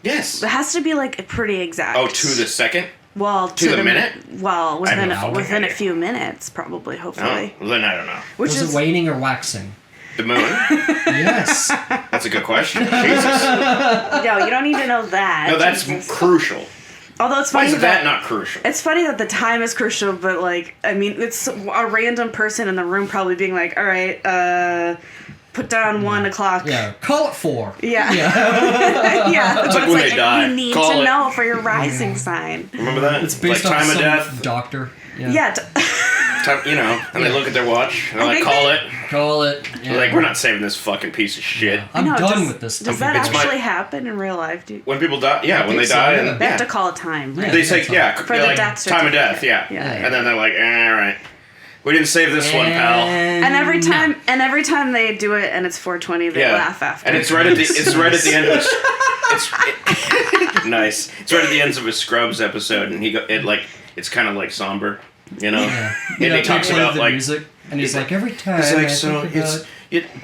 Yes. It has to be like pretty exact. Oh, to the second? Well, to the minute? Well, within idea. a few minutes, probably, hopefully. Oh, then I don't know. Was it waning or waxing? The moon? Yes. That's a good question. Jesus. No, you don't need to know that. No, that's crucial. Although it's Why funny is that not crucial? It's funny that the time is crucial, but like, I mean, it's a random person in the room probably being like, all right, put down 1 o'clock. Yeah, call it 4. Yeah. Yeah. It's like when they die. You need Call to it. know for your rising sign. Remember that? It's based like on time of some death. doctor. Yeah. Time, and they look at their watch and they're like, call it. Call it. Yeah. They're like, we're not saving this fucking piece of shit. I'm done with this. Does that actually happen in real life, dude? When people die, when they so, die, yeah. and They have to call a time, right? they say, For the like, death time of death, certificate. yeah. Yeah. And then they're like, all right, we didn't save this one, pal. And every time they do it and it's 420, they laugh after. And it's right at the end of Nice. It's right at the ends of a Scrubs episode, and it's kind of like somber, you know. Yeah. And he talks about the like music, and he's like every time. it's like I so think about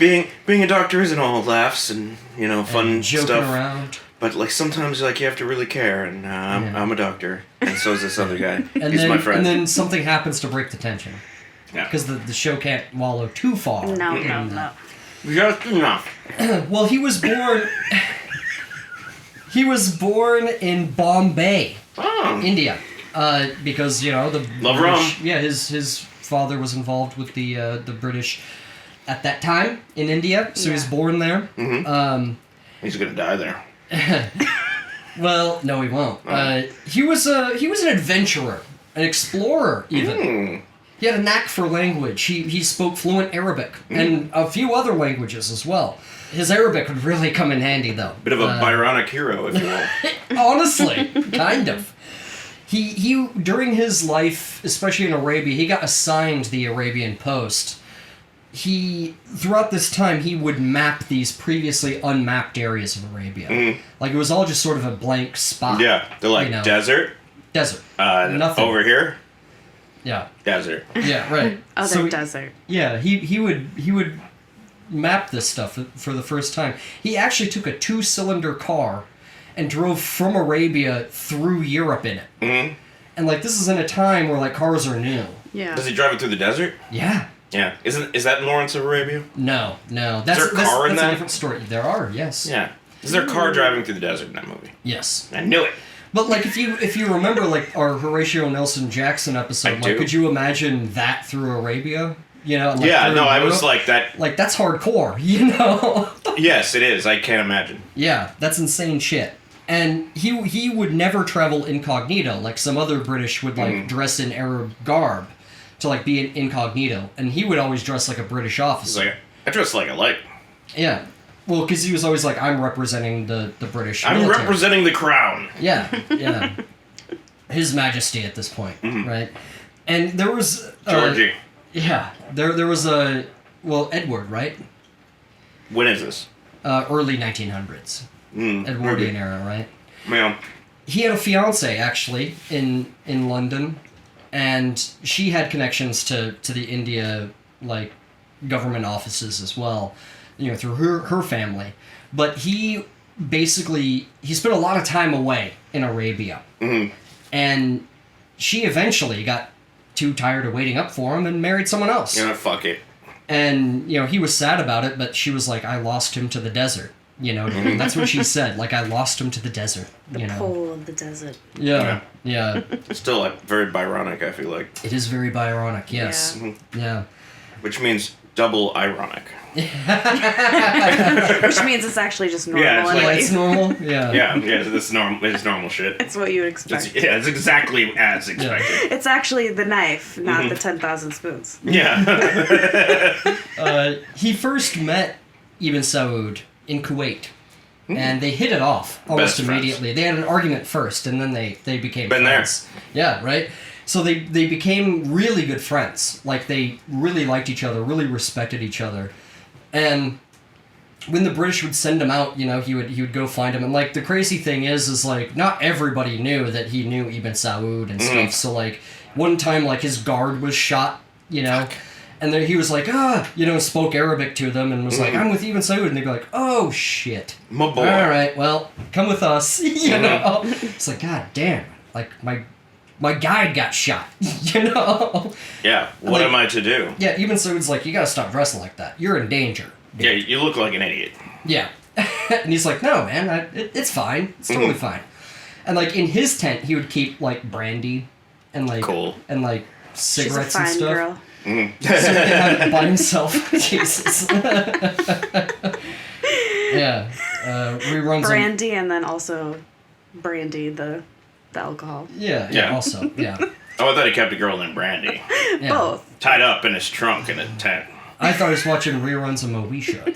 being a doctor isn't all laughs and fun joking stuff. around. But like sometimes like you have to really care, and I'm a doctor, and so is this other guy. He's my friend. And then something happens to break the tension. Yeah. Because the show can't wallow too far. No. Just enough. Well, he was born. He was born in Bombay, India, because the Love British, rum. yeah, his father was involved with the British at that time in India, so he was born there. Mm-hmm. He's gonna die there. Well, no, he won't. He was an adventurer, an explorer, even. He had a knack for language. He spoke fluent Arabic and a few other languages as well. His Arabic would really come in handy, though. Bit of a Byronic hero, if you will. Honestly, kind of. He during his life, especially in Arabia, he got assigned the Arabian Post. Throughout this time, he would map these previously unmapped areas of Arabia. Like, it was all just sort of a blank spot. Yeah, they're like desert. Desert. Nothing. Over here. Yeah. Desert. Yeah, right. Other desert. Yeah, he would map this stuff for the first time. He actually took a 2-cylinder car and drove from Arabia through Europe in it. Mm-hmm. And like this is in a time where like cars are new. Yeah. Does he drive it through the desert? Yeah. Yeah. Is that in Lawrence of Arabia? No. Is there a car in that's that? a different story. There are, yes. Yeah. Is there a car driving through the desert in that movie? Yes. I knew it. But like if you remember like our Horatio Nelson Jackson episode, like could you imagine that through Arabia? Like, I was like that. Like that's hardcore, Yes, it is. I can't imagine. Yeah, that's insane shit. And he would never travel incognito like some other British would like dress in Arab garb to like be an incognito, and he would always dress like a British officer. He's like, I dress like a light. Yeah. Well, because he was always like, I'm representing the British I'm military. representing the crown. Yeah. His Majesty at this point, right? And there was... Georgie. Yeah. There was Edward, right? When is this? Early 1900s. Edwardian era, right? Yeah. He had a fiancée, actually, in London, and she had connections to the India, like, government offices as well, through her family. But he spent a lot of time away in Arabia. Mm-hmm. And she eventually got too tired of waiting up for him and married someone else. Fuck it. And, he was sad about it, but she was like, I lost him to the desert. That's what she said. Like, I lost him to the desert. The pole of the desert. Yeah. Still, like, very Byronic, I feel like. It is very Byronic, yes. Yeah. Which means double ironic. Which means it's actually just normal. Yeah, it's normal. Yeah. Yeah, it's normal. It's normal shit. It's what you would expect. It's exactly as expected. Yeah. It's actually the knife, not the 10,000 spoons. Yeah. He first met Ibn Saud in Kuwait, and they hit it off almost immediately. They had an argument first, and then they became friends. Yeah, right? So they became really good friends. Like, they really liked each other, really respected each other. And when the British would send him out, he would go find him. And, like, the crazy thing is like, not everybody knew that he knew Ibn Saud and stuff. So, like, one time, like, his guard was shot, and then he was like, spoke Arabic to them and was like, I'm with Ibn Saud. And they'd be like, oh, shit. My boy. All right, well, come with us, It's like, God damn, like, my guide got shot, Yeah, what am I to do? Yeah, Ibn Saud's like, you gotta stop dressing like that. You're in danger. Dude. Yeah, you look like an idiot. Yeah. And he's like, no, man, it's fine. It's totally fine. And, like, in his tent, he would keep, like, brandy and, like... Cool. And, like, cigarettes She's a fine and stuff. Girl. So he can have it by himself. Jesus. Yeah. Reruns brandy and then also brandy, the alcohol. Yeah, also, yeah. Oh, I thought he kept a girl named Brandy. Yeah. Both. Tied up in his trunk in a tent. I thought I was watching reruns of Moesha.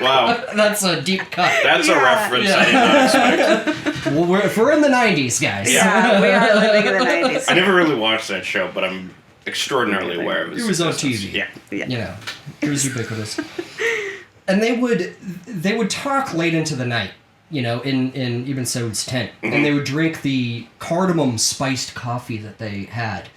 Wow. That's a deep cut. That's a reference I did not expect. Well, we're in the 90s, guys. Yeah, we are living in the 90s. I never really watched that show, but I'm extraordinarily aware of it. It was on TV. Yeah. It was ubiquitous. And they would talk late into the night, you know, in Ibn Saud's tent, and they would drink the cardamom spiced coffee that they had,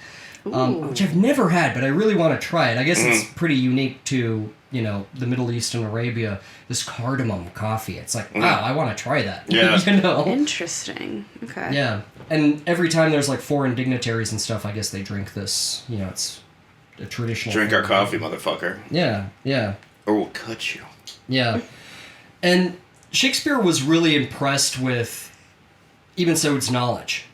which I've never had, but I really want to try it. I guess it's pretty unique to, you know, the Middle East and Arabia. This cardamom coffee, it's like, wow, I want to try that. Yeah. You know? Interesting. Okay. Yeah, and every time there's like foreign dignitaries and stuff, I guess they drink this. You know, it's a traditional. Drink our coffee, motherfucker. Yeah, yeah. Or we'll cut you. Yeah. And Shakespeare was really impressed with Ibn Saud's knowledge.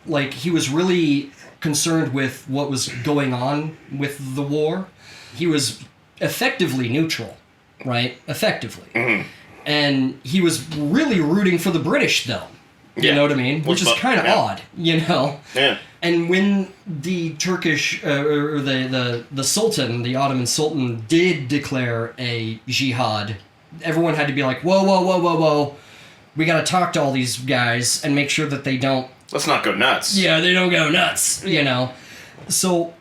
Like, he was really concerned with what was going on with the war. He was effectively neutral, right? Effectively. And he was really rooting for the British, though. You know what I mean? Which is kind of odd, you know? Yeah. And when the Turkish, or the Sultan, the Ottoman Sultan, did declare a jihad, everyone had to be like, whoa, whoa, whoa, whoa, whoa. We gotta talk to all these guys and make sure that they don't... Let's not go nuts. Yeah, they don't go nuts, you know? So,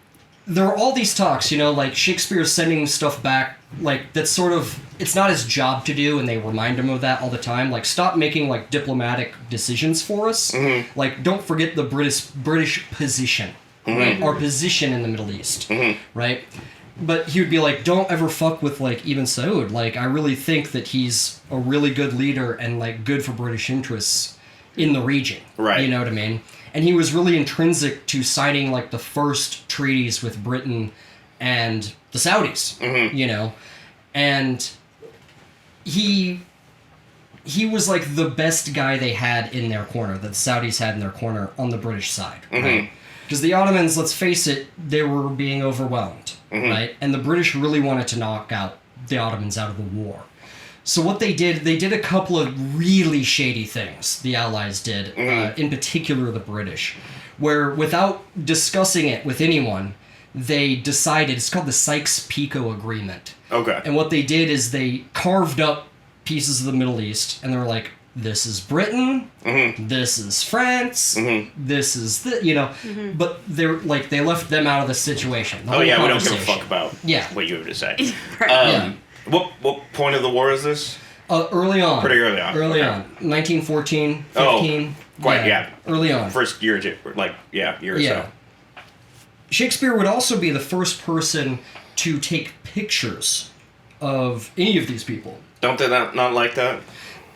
there are all these talks, you know, like Shakespeare's sending stuff back, like, that's sort of... It's not his job to do, and they remind him of that all the time. Like, stop making, like, diplomatic decisions for us. Like, don't forget the British position, right? Our position in the Middle East, right? But he would be like, don't ever fuck with, like, Ibn Saud. Like, I really think that he's a really good leader and, like, good for British interests in the region. Right. You know what I mean? And he was really intrinsic to signing, like, the first treaties with Britain and the Saudis, you know? And he was, like, the best guy they had in their corner, that the Saudis had in their corner on the British side, right? Because the Ottomans, let's face it, they were being overwhelmed, right? And the British really wanted to knock out the Ottomans out of the war. So what they did a couple of really shady things, the Allies did, in particular the British, where without discussing it with anyone, they decided, it's called the Sykes-Picot Agreement. Okay. And what they did is they carved up pieces of the Middle East, and they were like, this is Britain, this is France, this is you know, but they're like, they left them out of the situation. The Oh whole yeah, we don't give a conversation. fuck about what you have to say. Right. What point of the war is this? Early on. Pretty early on. Early Okay. on. 1914, 15. Quite, yeah. Early on. First year or two, year or so. Shakespeare would also be the first person to take pictures of any of these people. Don't they not like that?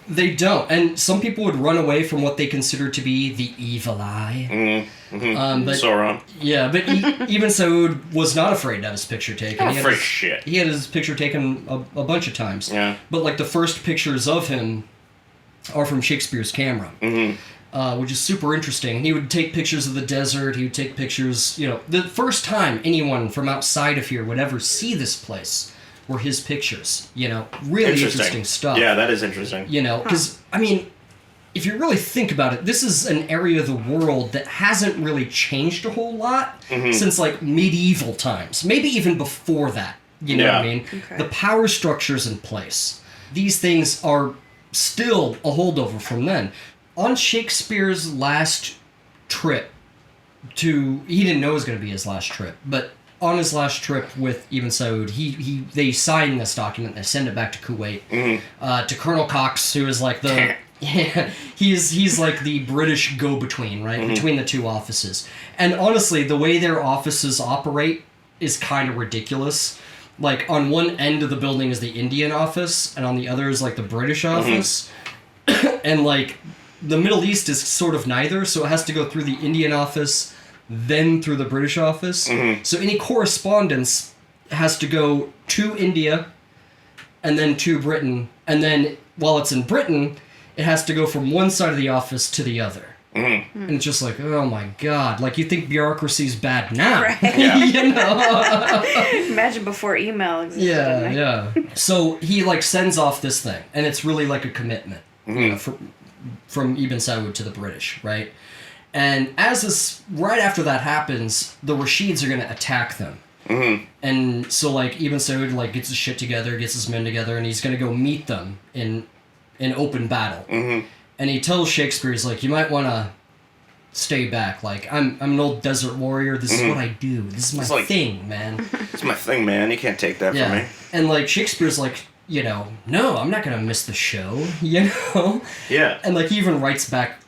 They don't, and some people would run away from what they consider to be the evil eye. But Sauron. yeah, but even Saud was not afraid to have his picture taken. Not afraid of shit. He had his picture taken a bunch of times. Yeah. But like the first pictures of him are from Shakespeare's camera, which is super interesting. He would take pictures of the desert. He would take pictures. You know, the first time anyone from outside of here would ever see this place were his pictures. You know, really interesting stuff. Yeah, that is interesting. You know, because, I mean, if you really think about it, this is an area of the world that hasn't really changed a whole lot since, like, medieval times. Maybe even before that. You know what I mean? Okay. The power structure's in place. These things are still a holdover from then. On Shakespeare's last trip he didn't know it was going to be his last trip, but on his last trip with Ibn Saud, they signed this document. They send it back to Kuwait to Colonel Cox, who is like the he's like the British go-between, right, between the two offices. And honestly, the way their offices operate is kind of ridiculous. Like, on one end of the building is the Indian office, and on the other is like the British office. And like, the Middle East is sort of neither, so it has to go through the Indian office, then through the British office. So any correspondence has to go to India and then to Britain, and then while it's in Britain, it has to go from one side of the office to the other. And it's just like, oh my god, like, you think bureaucracy's bad now. Right. You know? Imagine before email existed. Yeah. So he, like, sends off this thing, and it's really like a commitment, you know, from Ibn Saud to the British, right? And right after that happens, the Rashids are going to attack them. And so, like, Ibn Saud, like, gets his shit together, gets his men together, and he's going to go meet them in open battle. And he tells Shakespeare, he's like, you might want to stay back. Like, I'm an old desert warrior. This is what I do. This is my thing, man. It's my thing, man. You can't take that from me. And, like, Shakespeare's like, no, I'm not gonna miss the show, you know? Yeah. And like he even writes back,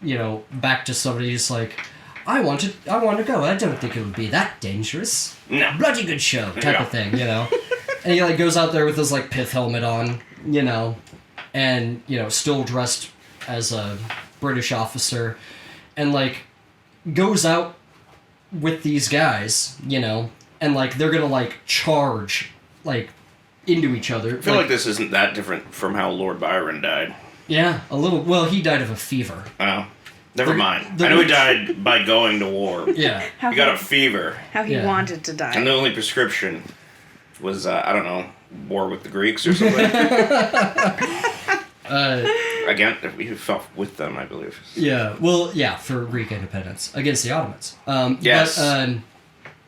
back to somebody who's like, I want to go. I don't think it would be that dangerous. No. Bloody good show, type of thing, And he like goes out there with his like pith helmet on, and still dressed as a British officer, and like goes out with these guys, and like they're gonna like charge like into each other. I feel like this isn't that different from how Lord Byron died. Yeah, a little. Well, he died of a fever. Oh. Never mind. I know he died by going to war. Yeah. He got a fever. How he wanted to die. And the only prescription was, I don't know, war with the Greeks or something. Again, we fought with them, I believe. Yeah. Well, yeah, for Greek independence against the Ottomans. Yes. But,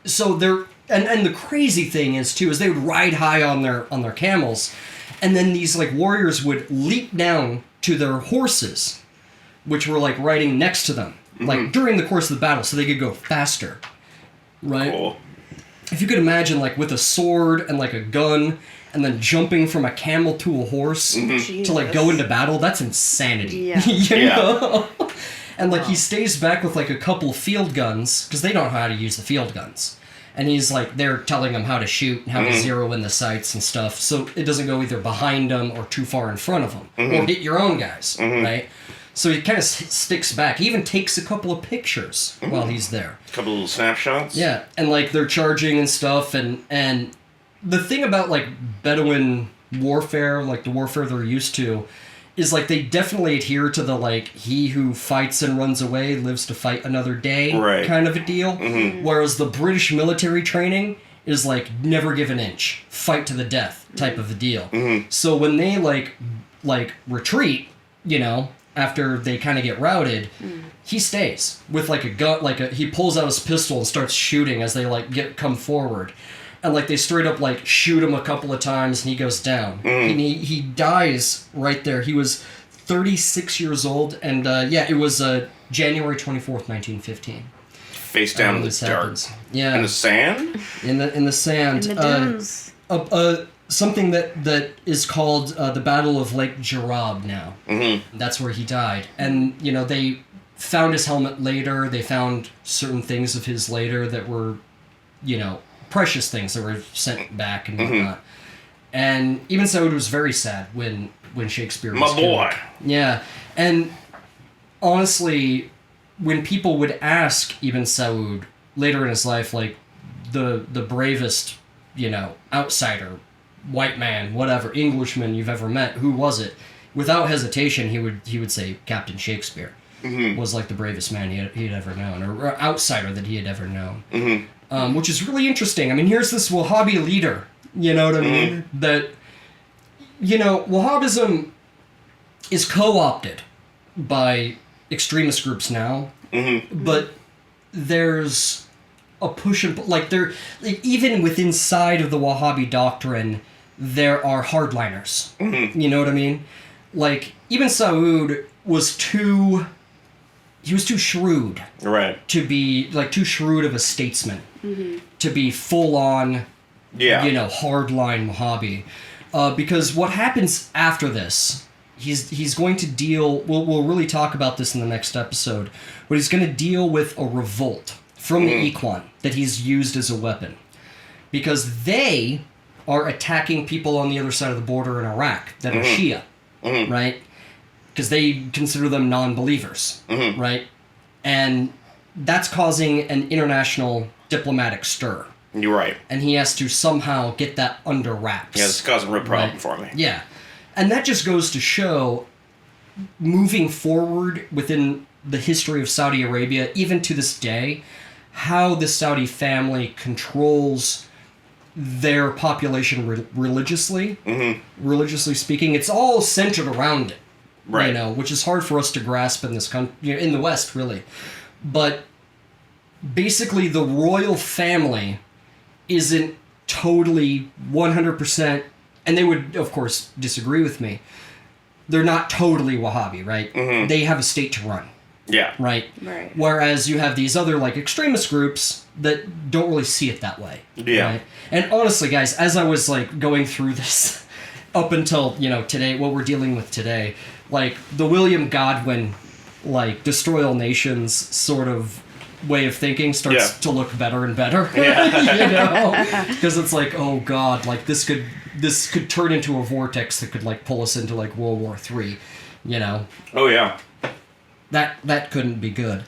so they're and the crazy thing is too is they would ride high on their camels, and then these like warriors would leap down to their horses, which were like riding next to them, like during the course of the battle, so they could go faster, right? Cool. If you could imagine, like with a sword and like a gun, and then jumping from a camel to a horse to like go into battle, that's insanity. Yeah. you know? And like he stays back with like a couple of field guns because they don't know how to use the field guns, and he's like they're telling him how to shoot and how to zero in the sights and stuff, so it doesn't go either behind them or too far in front of them or hit your own guys, right? So he kind of sticks back. He even takes a couple of pictures while he's there. A couple little snapshots. Yeah, and like they're charging and stuff, and the thing about like Bedouin warfare, like the warfare they're used to, is like they definitely adhere to the like he who fights and runs away lives to fight another day kind of a deal. Whereas the British military training is like never give an inch, fight to the death type of a deal. So when they like retreat, after they kind of get routed, he stays with like a gun, he pulls out his pistol and starts shooting as they like come forward, and like they straight up like shoot him a couple of times and he goes down and he dies right there. He was 36 years old, and it was January 24th, 1915. Face down in the dark. Happens. Yeah. In the sand? In the sand. In the dunes. Something that is called the Battle of Lake Jarab now. That's where he died. And, they found his helmet later. They found certain things of his later that were, precious things that were sent back and whatnot. And Ibn Saud was very sad when Shakespeare was killed. Yeah. And honestly, when people would ask Ibn Saud later in his life, like, the bravest, outsider, white man, whatever, Englishman you've ever met, who was it? Without hesitation, he would say Captain Shakespeare was like the bravest man he had ever known, or outsider that he had ever known. Which is really interesting. I mean, here's this Wahhabi leader, you know what I mean? That, Wahhabism is co-opted by extremist groups now, but there's a push and even within inside of the Wahhabi doctrine, there are hardliners. You know what I mean? Like Ibn Saud was too shrewd, right? To be too shrewd of a statesman, to be full on, hardline Wahhabi. Because what happens after this, he's going to deal. We'll really talk about this in the next episode, but he's going to deal with a revolt from the Ikhwan that he's used as a weapon, because they are attacking people on the other side of the border in Iraq that are Shia, right? Because they consider them non-believers, right? And that's causing an international diplomatic stir. You're right. And he has to somehow get that under wraps. Yeah, this is causing a real problem for me. Yeah. And that just goes to show, moving forward within the history of Saudi Arabia, even to this day, how the Saudi family controls their population religiously. Religiously speaking, it's all centered around it. Right. Which is hard for us to grasp in this country, in the West, really. But basically, the royal family isn't totally 100%, and they would, of course, disagree with me. They're not totally Wahhabi, right? They have a state to run. Yeah. Right? Right. Whereas you have these other, extremist groups that don't really see it that way. Yeah. Right? And honestly, guys, as I was, going through this, up until, today, what we're dealing with today, like, the William Godwin, like, destroy all nations sort of way of thinking starts to look better and better. Because it's like, oh god, like, this could turn into a vortex that could, like, pull us into, like, World War III, Oh, yeah. That couldn't be good.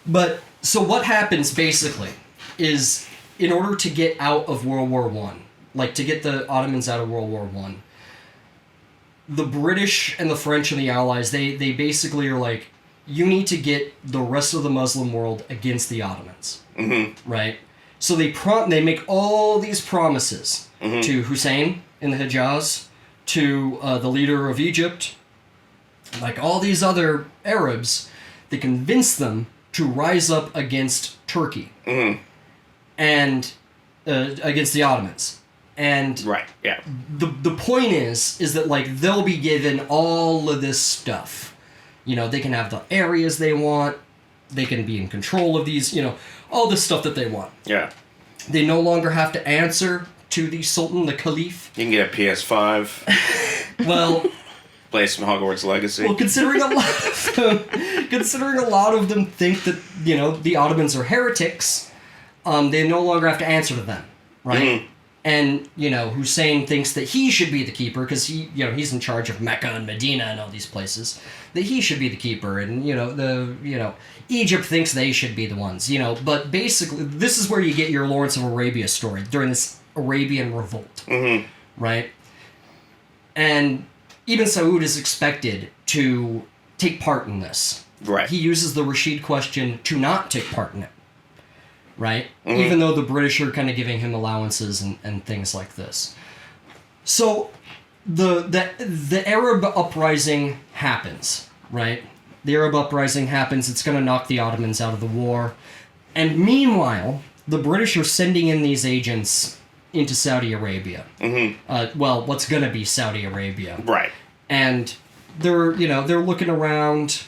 But, so what happens, basically, is, in order to get out of World War I, like, to get the Ottomans out of World War I, the British and the French and the Allies, they basically are like, you need to get the rest of the Muslim world against the Ottomans. Mm-hmm. Right? So they make all these promises to Hussein in the Hejaz, to the leader of Egypt, like all these other Arabs. They convince them to rise up against Turkey and against the Ottomans. And right, yeah. The point is that, like, they'll be given all of this stuff. They can have the areas they want. They can be in control of these, all the stuff that they want. Yeah. They no longer have to answer to the Sultan, the Caliph. You can get a PS5. Well... Play some Hogwarts Legacy. Well, considering a lot of them think that, the Ottomans are heretics, they no longer have to answer to them, right? Mm-hmm. And, Hussein thinks that he should be the keeper because he's in charge of Mecca and Medina and all these places. That he should be the keeper, and Egypt thinks they should be the ones. But basically, this is where you get your Lawrence of Arabia story during this Arabian revolt, right? And Ibn Saud is expected to take part in this. Right. He uses the Rashid question to not take part in it. Right? Even though the British are kind of giving him allowances and things like this. So the Arab uprising happens, right? The Arab uprising happens. It's going to knock the Ottomans out of the war. And meanwhile, the British are sending in these agents into Saudi Arabia. What's going to be Saudi Arabia. Right. And they're looking around,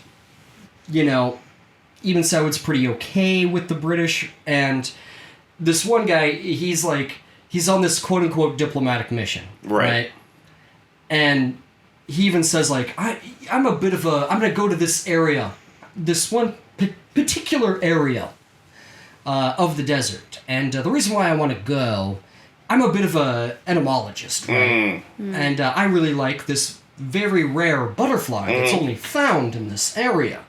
Ibn Saud's pretty okay with the British, and this one guy, he's on this quote-unquote diplomatic mission, right? And he even says, like, I'm going to go to this area, this one particular area of the desert, and the reason why I want to go, I'm a bit of a entomologist, right? And I really like this very rare butterfly that's only found in this area.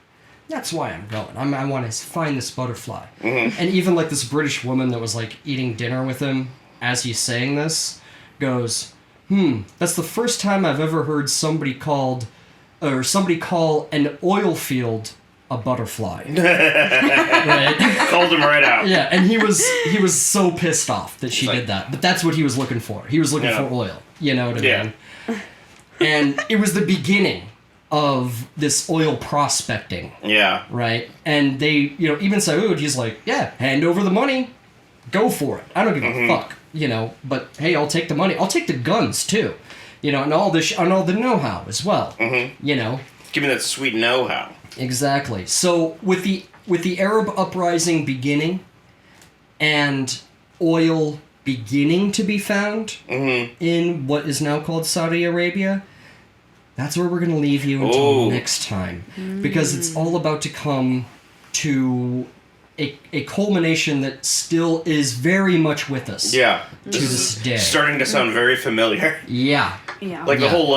That's why I'm going. I want to find this butterfly. And even, like, this British woman that was, like, eating dinner with him as he's saying this goes, that's the first time I've ever heard somebody call an oil field a butterfly. Right? Called him right out. Yeah, and he was so pissed off that she did that. But that's what he was looking for. He was looking for oil. You know what I mean? And it was the beginning of this oil prospecting. Yeah. Right? And they, Ibn Saud, he's like, yeah, hand over the money. Go for it. I don't give a fuck. But hey, I'll take the money. I'll take the guns too. And all the know-how as well. Give me that sweet know-how. Exactly. So with the Arab uprising beginning and oil beginning to be found in what is now called Saudi Arabia, that's where we're going to leave you until next time. Because it's all about to come to a culmination that still is very much with us. Yeah. To this day. Starting to sound very familiar. Yeah. Like the whole,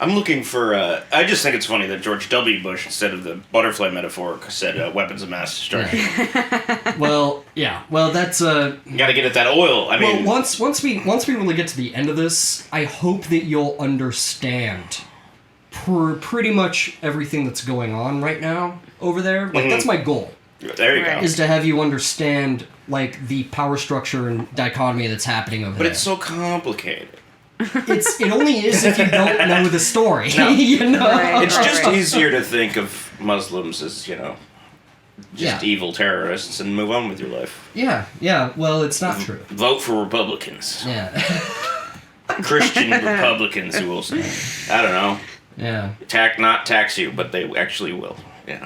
I'm looking for, I just think it's funny that George W. Bush, instead of the butterfly metaphor, said weapons of mass destruction. Well, that's, You gotta get at that oil, I mean... Well, once we really get to the end of this, I hope that you'll understand pretty much everything that's going on right now over there. That's my goal. There you go. Is to have you understand, the power structure and dichotomy that's happening over there. But it's so complicated. It only is if you don't know the story. No. Right, it's just easier to think of Muslims as, just evil terrorists and move on with your life. Yeah. Well, it's not true. Vote for Republicans. Yeah. Christian Republicans who will say, I don't know. Yeah. Not tax you, but they actually will.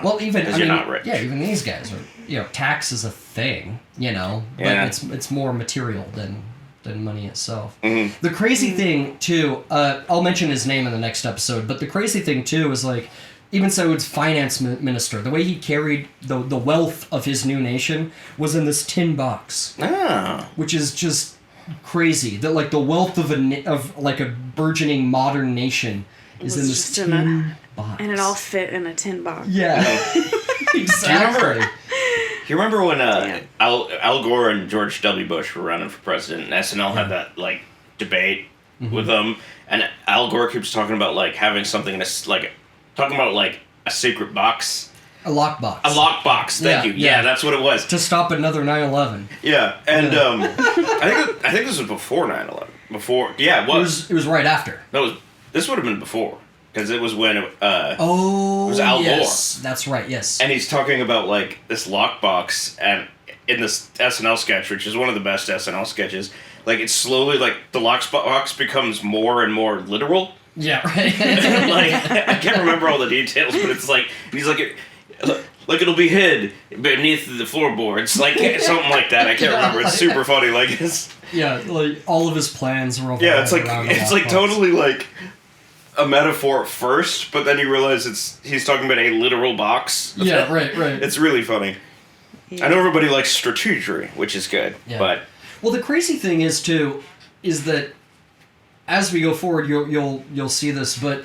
Well, even you're not rich. Yeah, even these guys are. Tax is a thing. But it's more material than than money itself. The crazy thing too, I'll mention his name in the next episode, but the crazy thing too is like, even Saud's finance minister, the way he carried the wealth of his new nation was in this tin box, which is just crazy. That like the wealth of a burgeoning modern nation is in this tin box, and it all fit in a tin box. Yeah, exactly. Do you remember when Al Gore and George W. Bush were running for president, and SNL had that like debate with them, and Al Gore keeps talking about like having something talking about like a secret box. A lockbox. A lockbox. Thank you. Yeah, that's what it was. To stop another 9/11. Yeah, and I think this was before 9/11. Before, yeah, it was. It was right after. This would have been before, because it was when it was Al Gore. That's right. Yes. And he's talking about like this lockbox, and in this SNL sketch, which is one of the best SNL sketches, like it's slowly like the lockbox becomes more and more literal. Yeah, right. Like I can't remember all the details, but it's like he's like it'll be hid beneath the floorboards, like something like that. I can't remember. It's super funny. Like it's like all of his plans were. It's like totally like a metaphor at first, but then you realize he's talking about a literal box. Yeah, right. It's really funny. Yeah. I know everybody likes strategery, which is good, but the crazy thing is too, is that as we go forward, you'll see this, but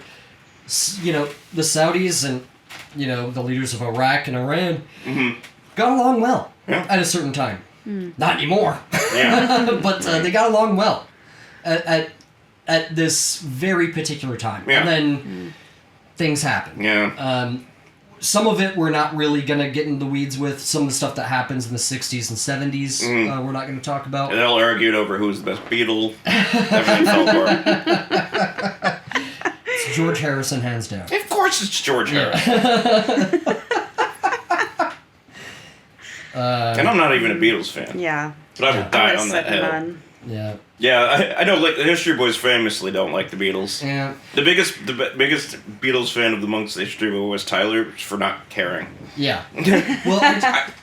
the Saudis and the leaders of Iraq and Iran got along well at a certain time. Not anymore. Yeah. But they got along well at this very particular time. Yeah. And then things happen. Yeah. Some of it we're not really going to get in the weeds with. Some of the stuff that happens in the 60s and 70s we're not going to talk about. And they'll argue over who's the best Beatle. Everything fell apart. It's George Harrison, hands down. Of course it's George Harrison. And I'm not even a Beatles fan. Yeah. But I would die on that hill. Yeah. Yeah, I know. Like the History Boys famously don't like the Beatles. Yeah. The biggest Beatles fan of amongst the History Boys was Tyler for not caring. Yeah. Well,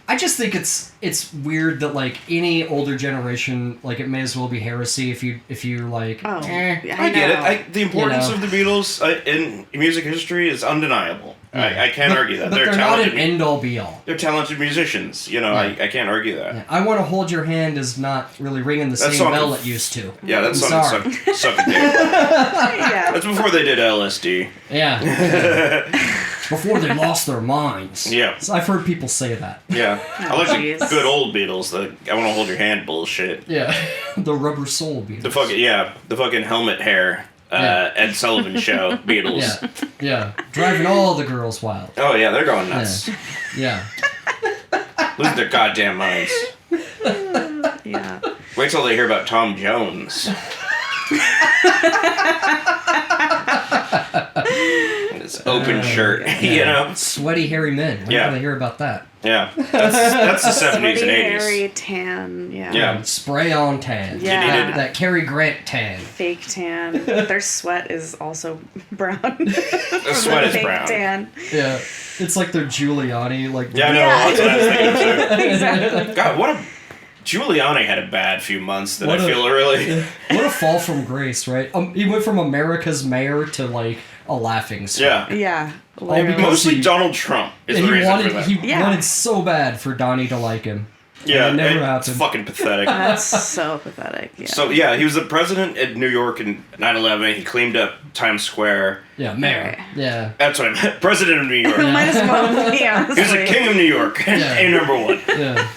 I just think it's weird that like any older generation, like it may as well be heresy if you're like. Oh, I get it. The importance of the Beatles in music history is undeniable. Yeah. I can't argue that. But they're not an end all be all. They're talented musicians. I can't argue that. Yeah. I Want to Hold Your Hand is not really ringing the same bell it used to. Yeah, that's something suck a dick. Yeah. That's before they did LSD. Yeah. Before they lost their minds. Yeah. So I've heard people say that. Yeah. I like the good old Beatles, the I Want to Hold Your Hand bullshit. Yeah. The Rubber Soul Beatles. The fucking helmet hair. Ed Sullivan Show, Beatles. Yeah. Driving all the girls wild. Oh, yeah, they're going nuts. Yeah. Losing their goddamn minds. Yeah. Wait till they hear about Tom Jones. His open shirt, Sweaty, hairy men. We're going to hear about that. Yeah. That's the 70s and 80s. Sweaty, hairy, tan, Yeah. Spray on tan. Yeah. That Cary Grant tan. Fake tan. Their sweat is also brown. The sweat is brown. Tan. Yeah. It's like their Giuliani. Yeah, I know. That's what I was thinking too. Exactly. God, Giuliani had a bad few months that I feel really... What a fall from grace, right? He went from America's mayor to, like, a laughing stock. Yeah. Mostly Donald Trump is the reason for that. He wanted so bad for Donnie to like him. Yeah, it never happened. It's fucking pathetic. That's so pathetic. Yeah. So, he was the president in New York in 9/11. He cleaned up Times Square. Yeah, mayor. Yeah. That's what I meant. President of New York. Might as well be, honestly. He was the king of New York. A number one. Yeah.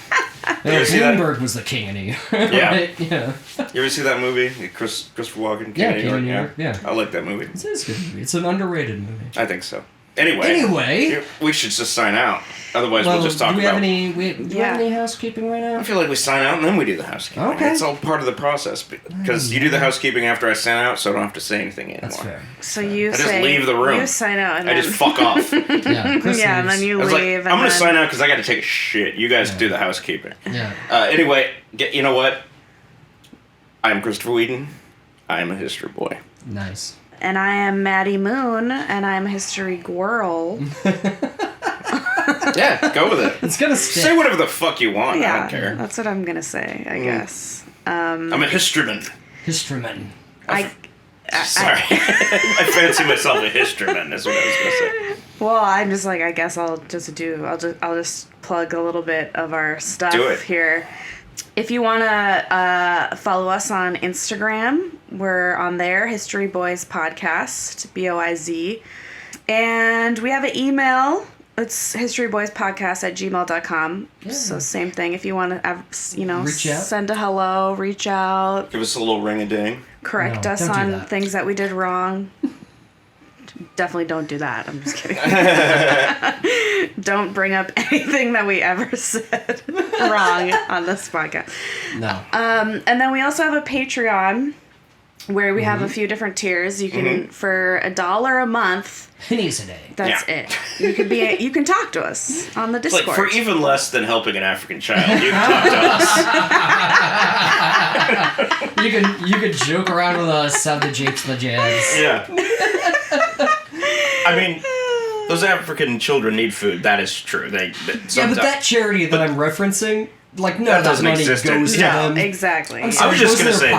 Bloomberg was the king of New York. Yeah. Right? Yeah. You ever see that movie? Christopher Walken, King of New York. Yeah. I like that movie. It's a good movie. It's an underrated movie. I think so. Anyway, we should just sign out. Otherwise, we'll just talk about... Do we have any housekeeping right now? I feel like we sign out and then we do the housekeeping. Okay. It's all part of the process. Because you do the housekeeping after I sign out, so I don't have to say anything anymore. That's fair. So I just leave the room. You sign out and I just fuck off. Yeah, and then you leave. I'm going to sign out because I got to take a shit. You guys do the housekeeping. Yeah. Anyway, you know what? I'm Christopher Whedon. I'm a history boy. Nice. And I am Maddie Moon, and I'm a history girl. Yeah, go with it. It's gonna stick. Say whatever the fuck you want. I don't care. That's what I'm gonna say, I guess. I'm a historyman. Historyman. Sorry. I fancy myself a historyman, is what I was going to say. Well, I'm just like, I guess I'll just plug a little bit of our stuff here. If you want to follow us on Instagram, we're on there, History Boys Podcast, BOIZ. And we have an email. It's historyboyspodcast@gmail.com. Yeah. So same thing. If you want to, send a hello, reach out. Give us a little ring-a-ding. Correct us on things that we did wrong. Definitely don't do that. I'm just kidding. Don't bring up anything that we ever said wrong on this podcast. No. And then we also have a Patreon where we have a few different tiers. You can, for $1 a month. Pennies a day. That's it. You can talk to us on the Discord. Like, for even less than helping an African child, you can talk to us. You can joke around with us, have the japes and the jazz. Yeah. I mean, those African children need food. That is true. But that charity that I'm referencing, like, none of that money goes to them. Exactly. I was just going to say,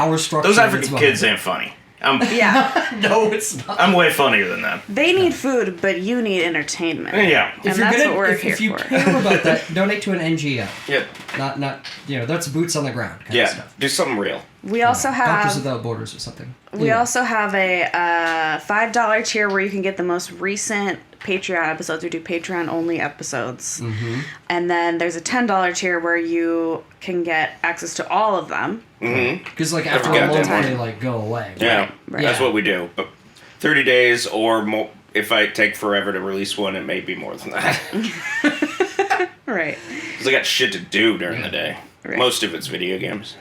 those African kids kids ain't funny. Yeah. No, it's not. I'm way funnier than them. They need food, but you need entertainment. Yeah. And that's what we're here if you for. care about that, donate to an NGO. Yep. Not that's boots on the ground kind of stuff. Do something real. We also have Doctors Without Borders or something. We also have a $5 tier where you can get the most recent Patreon episodes. We do Patreon-only episodes. Mm-hmm. And then there's a $10 tier where you can get access to all of them. Because, like, after a long time, they, like, go away. Yeah, right. That's what we do. But 30 days or more, if I take forever to release one, it may be more than that. Right. Because I got shit to do during the day. Right. Most of it's video games.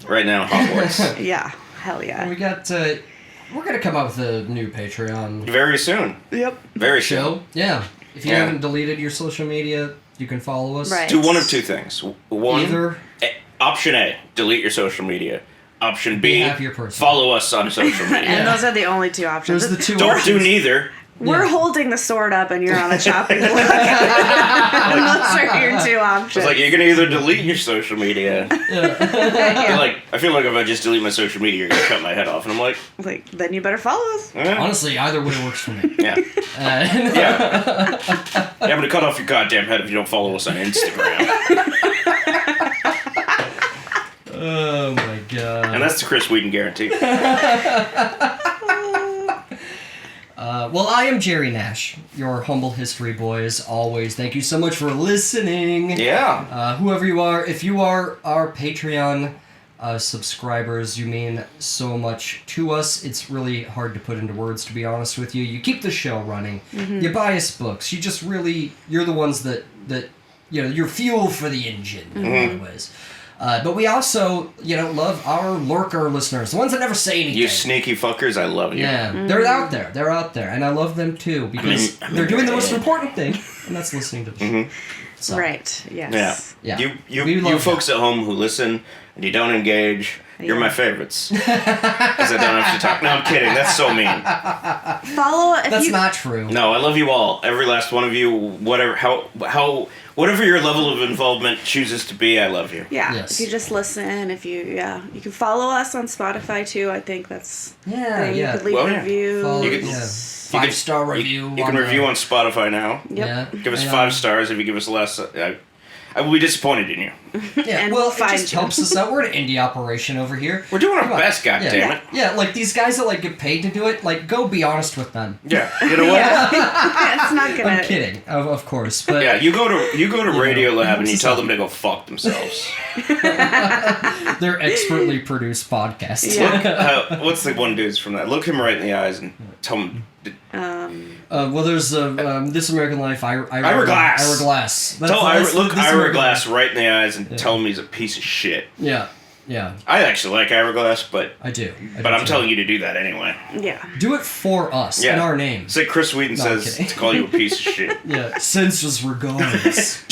Right now, Hogwarts. Yeah, hell yeah. We got, we're going to come out with a new Patreon. Very soon. Yep. Very show. soon. Yeah. If you haven't deleted your social media, you can follow us. Right. Do one of two things. One, Either. Option A, delete your social media. Option Be B, a happier person. Follow us on social media. And those are the only two options. Those are the two Don't options. do neither. We're holding the sword up and you're on the chopping block. Those are your two options. It's like, you can either delete your social media. I feel like if I just delete my social media, you're going to cut my head off. And I'm like, then you better follow us. Honestly, either way works for me. Yeah. Yeah, I'm going to cut off your goddamn head if you don't follow us on Instagram. Oh my god. And that's the Chris Whedon guarantee. Well, I am Jerry Nash, your humble history boy, as always. Thank you so much for listening. Yeah. Whoever you are, if you are our Patreon subscribers, you mean so much to us. It's really hard to put into words, to be honest with you. You keep the show running. Mm-hmm. You buy us books. You just really, you're the ones that you're fuel for the engine in a lot of ways. But we also, love our lurker listeners, the ones that never say anything. You sneaky fuckers, I love you. Yeah, they're out there. They're out there, and I love them too because they're doing the most important thing, and that's listening to the show. Mm-hmm. So. Right. Yes. Yeah. You folks at home who listen and you don't engage. You're my favorites. Because I don't have to talk. No, I'm kidding. That's so mean. That's not true. No, I love you all. Every last one of you. Whatever whatever your level of involvement chooses to be, I love you. Yeah. Yes. If you just listen, you can follow us on Spotify too. I think that's you could leave a review. You can, 5-star review. You can review on Spotify now. Yep. Yeah. Give us 5 stars. If you give us less, I will be disappointed in you. Yeah, and well, we'll it just helps us out. We're an indie operation over here. We're doing our best, goddammit. Yeah, like these guys that get paid to do it, go be honest with them. Yeah, you know what? It's not gonna. I'm kidding, of course, but yeah, you go to Radiolab and you tell them to go fuck themselves. They're expertly produced podcasts. Yeah. What's the one dude's from that? Look him right in the eyes and tell him. Well, there's This American Life, Ira Glass. Look Ira Glass right in the eyes and tell him he's a piece of shit. Yeah. I actually like Ira Glass, but I do. But I'm telling you to do that anyway. Yeah. Do it for us in our name. Say Chris Whedon says to call you a piece of shit. Yeah. Senseless regards.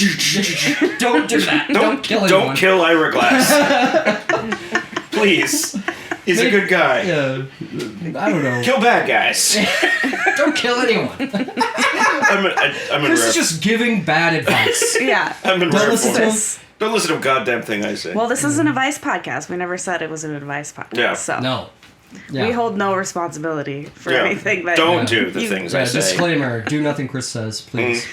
Don't do that. Don't kill anyone. Don't kill Ira Glass. Please. He's a good guy. Yeah. I don't know. Kill bad guys. Don't kill anyone. I'm Chris is just giving bad advice. Yeah. I'm in Don't rare listen form. to him. Don't listen to a goddamn thing I say. Well, this is an advice podcast. We never said it was an advice podcast. Yeah. So No. Yeah. we hold no responsibility for anything that Don't do the things I say. Disclaimer: do nothing Chris says, please,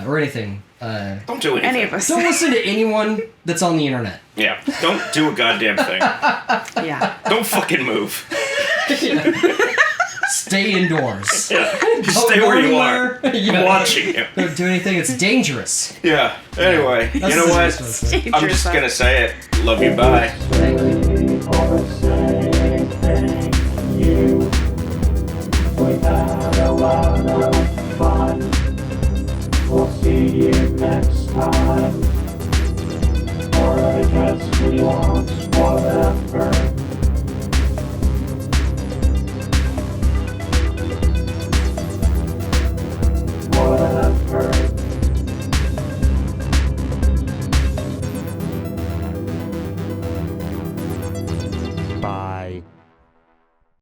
or anything. Don't do anything. any of us. Don't listen to anyone that's on the internet. Yeah. Don't do a goddamn thing. Yeah. Don't fucking move. Stay indoors. Yeah. Just Don't stay go where you anywhere. are. I'm watching you. Don't do anything. It's dangerous. Yeah. Anyway, you That's know the what? best way to say it. I'm just gonna say it. Love you. Bye. Thank you. We've had a lot of fun. We'll see you next time. Or I guess we won't, whatever.